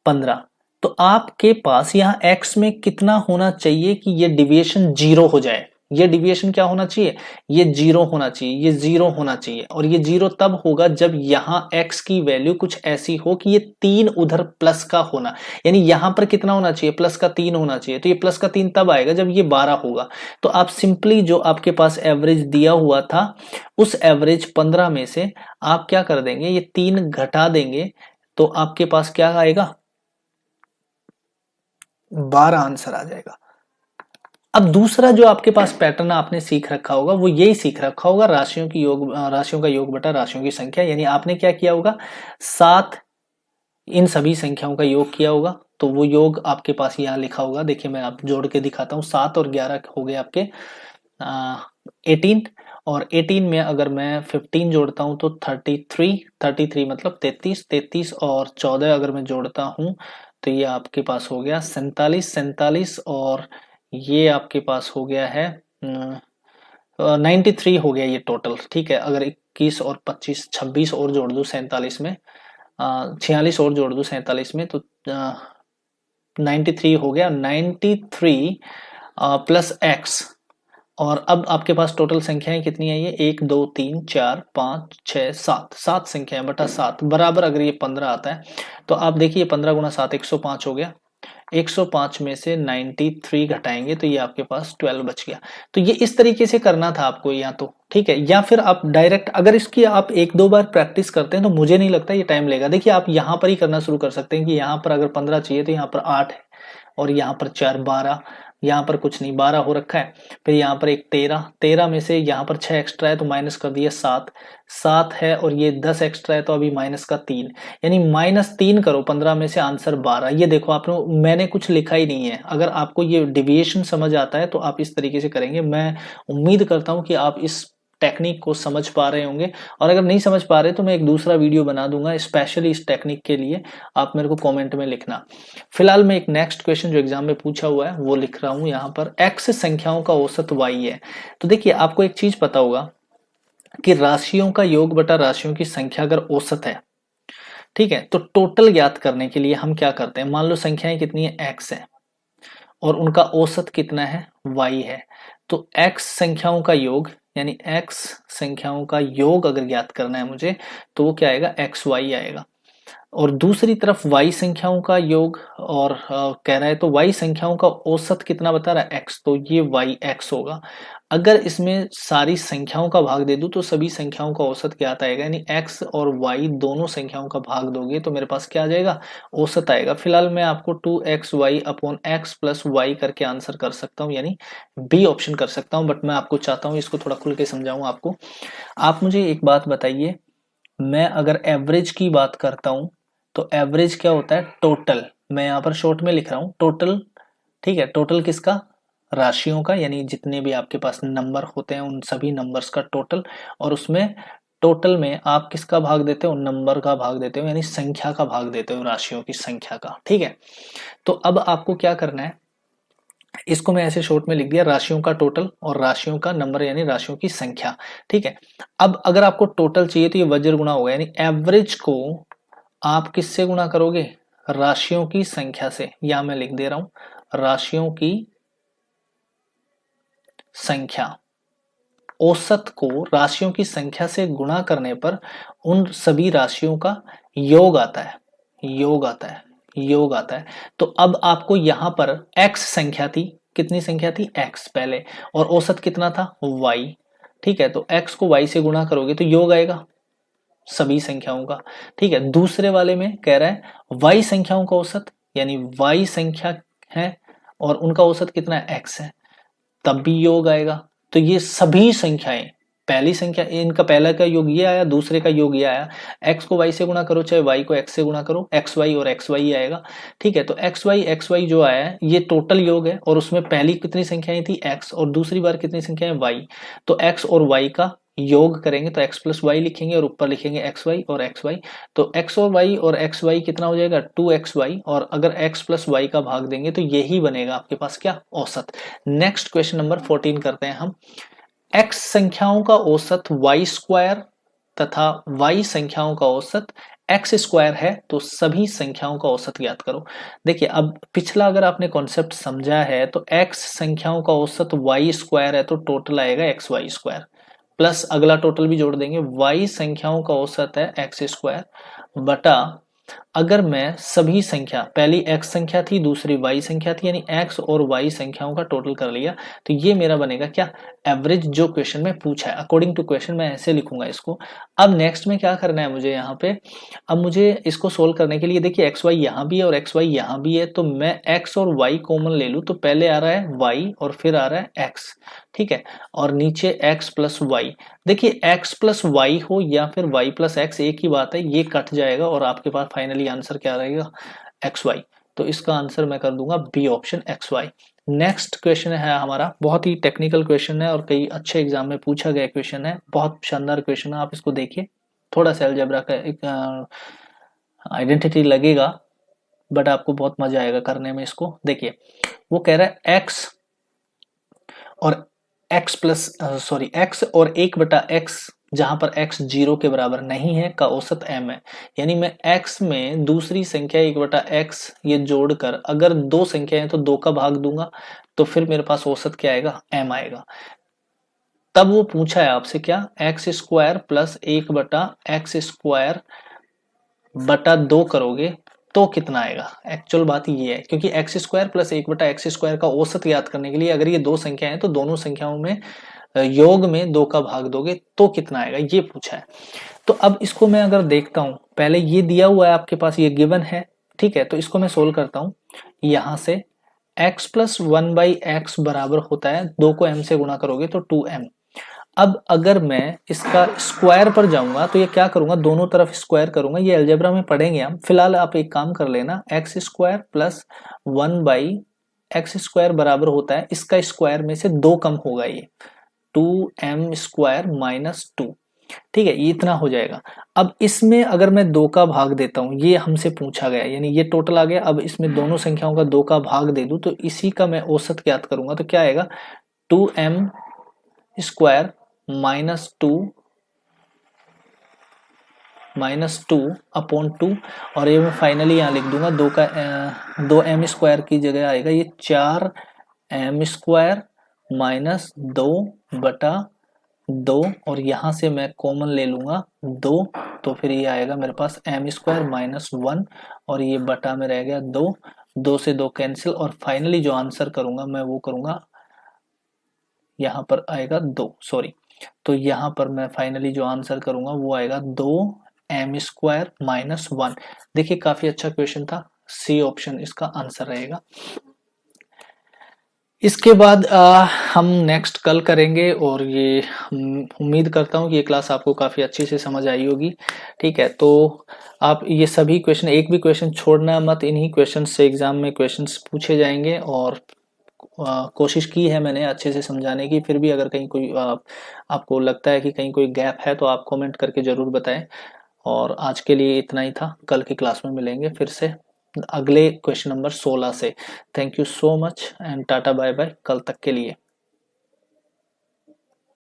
15, तो आपके पास यहाँ x में कितना होना चाहिए कि ये डिविएशन 0 हो जाए, ये डिविएशन क्या होना चाहिए, ये 0 होना चाहिए, ये 0 होना चाहिए, और ये 0 तब होगा जब यहाँ x की वैल्यू कुछ ऐसी हो कि ये 3 उधर प्लस का होना, यानी यहां पर कितना होना चाहिए प्लस का 3 होना चाहिए, तो ये प्लस का 3 तब आएगा जब ये 12 होगा। तो आप सिंपली जो आपके पास एवरेज दिया हुआ था उस एवरेज 15 में से आप क्या कर देंगे, ये 3 घटा देंगे, तो आपके पास क्या आएगा 12 आंसर आ जाएगा। अब दूसरा जो आपके पास पैटर्न आपने सीख रखा होगा वो यही सीख रखा होगा, राशियों का योग बटा राशियों की संख्या, यानी आपने क्या किया होगा 7 इन सभी संख्याओं का योग किया होगा, तो वो योग आपके पास यहाँ लिखा होगा। देखिए मैं आप जोड़ के दिखाता हूँ, 7 और 11 हो गए आपके 18, और 18 में अगर मैं 15 जोड़ता हूं तो 33, 33 मतलब 33, 33 और 14 अगर मैं जोड़ता हूं तो ये आपके पास हो गया 47, 47, और ये आपके पास हो गया है 93 हो गया ये टोटल, ठीक है। अगर 21 और 25 26 और जोड़ दूं 47 में, 46 और जोड़ दूं 47 में, तो 93 हो गया। 93 प्लस एक्स और अब आपके पास टोटल संख्याएं कितनी है, ये 1 2 3 4 5 6 7, 7 संख्याएं बटा 7 बराबर अगर ये 15 आता है तो आप देखिए 15 गुना 7 105 हो गया। 105 में से 93 घटाएंगे तो ये आपके पास 12 बच गया। तो ये इस तरीके से करना था आपको, या तो ठीक है, या फिर आप डायरेक्ट अगर इसकी आप एक दो बार प्रैक्टिस करते हैं तो मुझे नहीं लगता ये टाइम लेगा। देखिए आप यहाँ पर ही करना शुरू कर सकते हैं कि यहाँ पर अगर 15 चाहिए तो यहाँ पर 8 है और यहाँ पर 4 12, यहाँ पर कुछ नहीं 12 हो रखा है, फिर यहाँ पर एक 13, 13 में से यहाँ पर 6 एक्स्ट्रा है तो माइनस कर दिया 7, 7 है और ये 10 एक्स्ट्रा है तो अभी माइनस का 3, यानी -3 करो 15 में से आंसर 12। ये देखो आपने, मैंने कुछ लिखा ही नहीं है। अगर आपको ये डिविएशन समझ आता है तो आप इस तरीके से करेंगे। मैं उम्मीद करता हूं कि आप इस टेक्निक को समझ पा रहे होंगे, और अगर नहीं समझ पा रहे तो मैं एक दूसरा वीडियो बना दूंगा स्पेशली इस टेक्निक के लिए, आप मेरे को कमेंट में लिखना। फिलहाल मैं एक नेक्स्ट क्वेश्चन जो एग्जाम में पूछा हुआ है वो लिख रहा हूं यहाँ पर। एक्स संख्याओं का औसत वाई है। तो देखिए आपको एक चीज पता होगा कि राशियों का योग बटा राशियों की संख्या अगर औसत है, ठीक है, तो टोटल ज्ञात करने के लिए हम क्या करते हैं, मान लो संख्याएं कितनी है, एक्स है और उनका औसत कितना है, वाई है। तो एक्स संख्याओं का योग, यानी एक्स संख्याओं का योग अगर ज्ञात करना है मुझे तो वो क्या आएगा, एक्स वाई आएगा। और दूसरी तरफ y संख्याओं का योग, और कह रहा है तो y संख्याओं का औसत कितना बता रहा है, x, तो ये yx होगा। अगर इसमें सारी संख्याओं का भाग दे दूं तो सभी संख्याओं का औसत क्या आता आएगा, यानी x और y दोनों संख्याओं का भाग दोगे तो मेरे पास क्या आ जाएगा, औसत आएगा। फिलहाल मैं आपको 2xy upon x plus Y करके आंसर कर सकता हूँ, यानी बी ऑप्शन कर सकता हूँ, बट मैं आपको चाहता हूँ इसको थोड़ा खुल के समझाऊं आपको। आप मुझे एक बात बताइए, मैं अगर एवरेज की बात करता हूं तो एवरेज क्या होता है, टोटल। मैं यहां पर शॉर्ट में लिख रहा हूं टोटल, ठीक है, टोटल किसका, राशियों का, यानी जितने भी आपके पास नंबर होते हैं उन सभी नंबर्स का टोटल, और उसमें टोटल में आप किसका भाग देते हो, नंबर का भाग देते हो, यानी संख्या का भाग देते हो, राशियों की संख्या का, ठीक है। तो अब आपको क्या करना है, इसको मैं ऐसे शॉर्ट में लिख दिया, राशियों का टोटल और राशियों का नंबर यानी राशियों की संख्या, ठीक है। अब अगर आपको टोटल चाहिए तो ये वज्र गुणा होगा, यानी एवरेज को आप किससे गुणा करोगे, राशियों की संख्या से। या मैं लिख दे रहा हूं राशियों की संख्या, औसत को राशियों की संख्या से गुणा करने पर उन सभी राशियों का योग आता है, योग आता है, योग आता है। तो अब आपको यहां पर x संख्या थी, कितनी संख्या थी, x पहले, और औसत कितना था, y, ठीक है। तो x को y से गुणा करोगे तो योग आएगा सभी संख्याओं का, ठीक है। दूसरे वाले में कह रहा है y संख्याओं का औसत, यानी y संख्या है और उनका औसत कितना है, x है, तब भी योग आएगा। तो ये सभी संख्याएं, पहली संख्या इनका पहला का योग ये आया, दूसरे का योग ये आया, x को y से गुणा करो चाहे y को x से गुणा करो, x y और x y आएगा, ठीक है। तो x y जो आया है ये टोटल योग है, और उसमें पहली कितनी संख्याएं थी, x, और दूसरी बार कितनी संख्याएं, y। तो x और y का योग करेंगे तो x प्लस वाई लिखेंगे और ऊपर लिखेंगे एक्स वाई और एक्स वाई। तो x और y और एक्स वाई कितना हो जाएगा, 2xy, और अगर x प्लस वाई का भाग देंगे तो यही बनेगा आपके पास क्या, औसत। नेक्स्ट क्वेश्चन नंबर 14 करते हैं हम। x संख्याओं का औसत y स्क्वायर तथा y संख्याओं का औसत x स्क्वायर है, तो सभी संख्याओं का औसत ज्ञात करो। देखिए अब पिछला अगर आपने कॉन्सेप्ट समझा है तो x संख्याओं का औसत y स्क्वायर है तो टोटल आएगा एक्स वाई स्क्वायर, प्लस अगला टोटल भी जोड़ देंगे, y संख्याओं का औसत है एक्स स्क्वायर बटा, अगर मैं सभी संख्या, पहली x संख्या थी दूसरी y संख्या थी, यानी x और y संख्याओं का टोटल कर लिया तो ये मेरा बनेगा क्या, एवरेज, जो क्वेश्चन में पूछा है। अकॉर्डिंग टू क्वेश्चन मैं ऐसे लिखूंगा इसको। अब नेक्स्ट में क्या करना है मुझे यहाँ पे, अब मुझे इसको सोल्व करने के लिए देखिए एक्स वाई यहाँ भी है और एक्स वाई यहाँ भी है, तो मैं x और y कॉमन ले लूँ तो पहले आ रहा है y और फिर आ रहा है x, ठीक है, और नीचे x प्लस वाई। देखिए x प्लस वाई हो या फिर y प्लस एक्स एक ही बात है, ये कट जाएगा और आपके पास फाइनली आंसर क्या रहेगा, एक्स वाई। तो इसका आंसर मैं कर दूंगा B option, X Y. Next question है हमारा, बहुत ही टेक्निकल क्वेश्चन है और कई अच्छे एग्जाम में पूछा गया क्वेश्चन है, बहुत शानदार क्वेश्चन है, आप इसको देखिए। थोड़ा सा अलजेब्रा का एक आइडेंटिटी लगेगा बट आपको बहुत मजा आएगा करने में इसको। देखिए वो कह रहा है x और x प्लस सॉरी x और 1/x, जहां पर x 0 के बराबर नहीं है, का औसत m है। यानी मैं x में दूसरी संख्या 1/x ये जोड़कर अगर दो संख्या है तो 2 का भाग दूंगा तो फिर मेरे पास औसत क्या आएगा, m आएगा। तब वो पूछा है आपसे क्या, एक्स स्क्वायर प्लस 1/x² करोगे तो कितना आएगा। एक्चुअल बात ये है, क्योंकि एक्स स्क्वायर प्लस 1/x² का औसत याद करने के लिए अगर ये दो संख्या है तो दोनों संख्याओं में योग में 2 का भाग दोगे तो कितना आएगा, ये पूछा है। तो अब इसको मैं अगर देखता हूं, पहले ये दिया हुआ है आपके पास, ये गिवन है, ठीक है। तो इसको मैं सोल्व करता हूं। यहां से x प्लस 1/x बराबर होता है, 2 को m से गुणा करोगे तो 2m। अब अगर मैं इसका स्क्वायर पर जाऊंगा तो ये क्या करूंगा, दोनों तरफ स्क्वायर करूंगा, ये अलजेब्रा में पढ़ेंगे हम। फिलहाल आप एक काम कर लेना, एक्स स्क्वायर प्लस 1/x² बराबर होता है, इसका स्क्वायर में से 2 कम होगा, ये 2m² - 2, ठीक है, ये इतना हो जाएगा। अब इसमें अगर मैं 2 का भाग देता हूं, ये हमसे पूछा गया, यानी ये टोटल आ गया। अब इसमें दोनों संख्याओं का 2 का भाग दे दूं तो इसी का मैं औसत ज्ञात करूंगा, तो क्या आएगा, 2m² -2 और ये मैं फाइनली यहाँ लिख दूंगा, 2m² की जगह आएगा ये 4m² - 2/2, और यहां से मैं कॉमन ले लूंगा 2, तो फिर ये आएगा मेरे पास m² - 1 और ये बटा में रह गया 2, 2 से 2 कैंसिल, और फाइनली जो आंसर करूंगा मैं वो करूंगा, यहाँ पर आएगा 2, सॉरी। तो यहाँ पर मैं फाइनली जो आंसर करूंगा वो आएगा 2m² - 1। देखिए काफी अच्छा क्वेश्चन था, सी ऑप्शन इसका आंसर रहेगा। इसके बाद हम नेक्स्ट कल करेंगे, और ये उम्मीद करता हूँ कि ये क्लास आपको काफ़ी अच्छी से समझ आई होगी, ठीक है। तो आप ये सभी क्वेश्चन, एक भी क्वेश्चन छोड़ना मत, इन्हीं क्वेश्चन से एग्जाम में क्वेश्चंस पूछे जाएंगे, और कोशिश की है मैंने अच्छे से समझाने की। फिर भी अगर कहीं कोई आपको लगता है कि कहीं कोई गैप है तो आप कमेंट करके ज़रूर बताएं। और आज के लिए इतना ही था, कल की क्लास में मिलेंगे फिर से अगले क्वेश्चन नंबर 16 से। Thank you so much and tata bye bye, कल तक के लिए।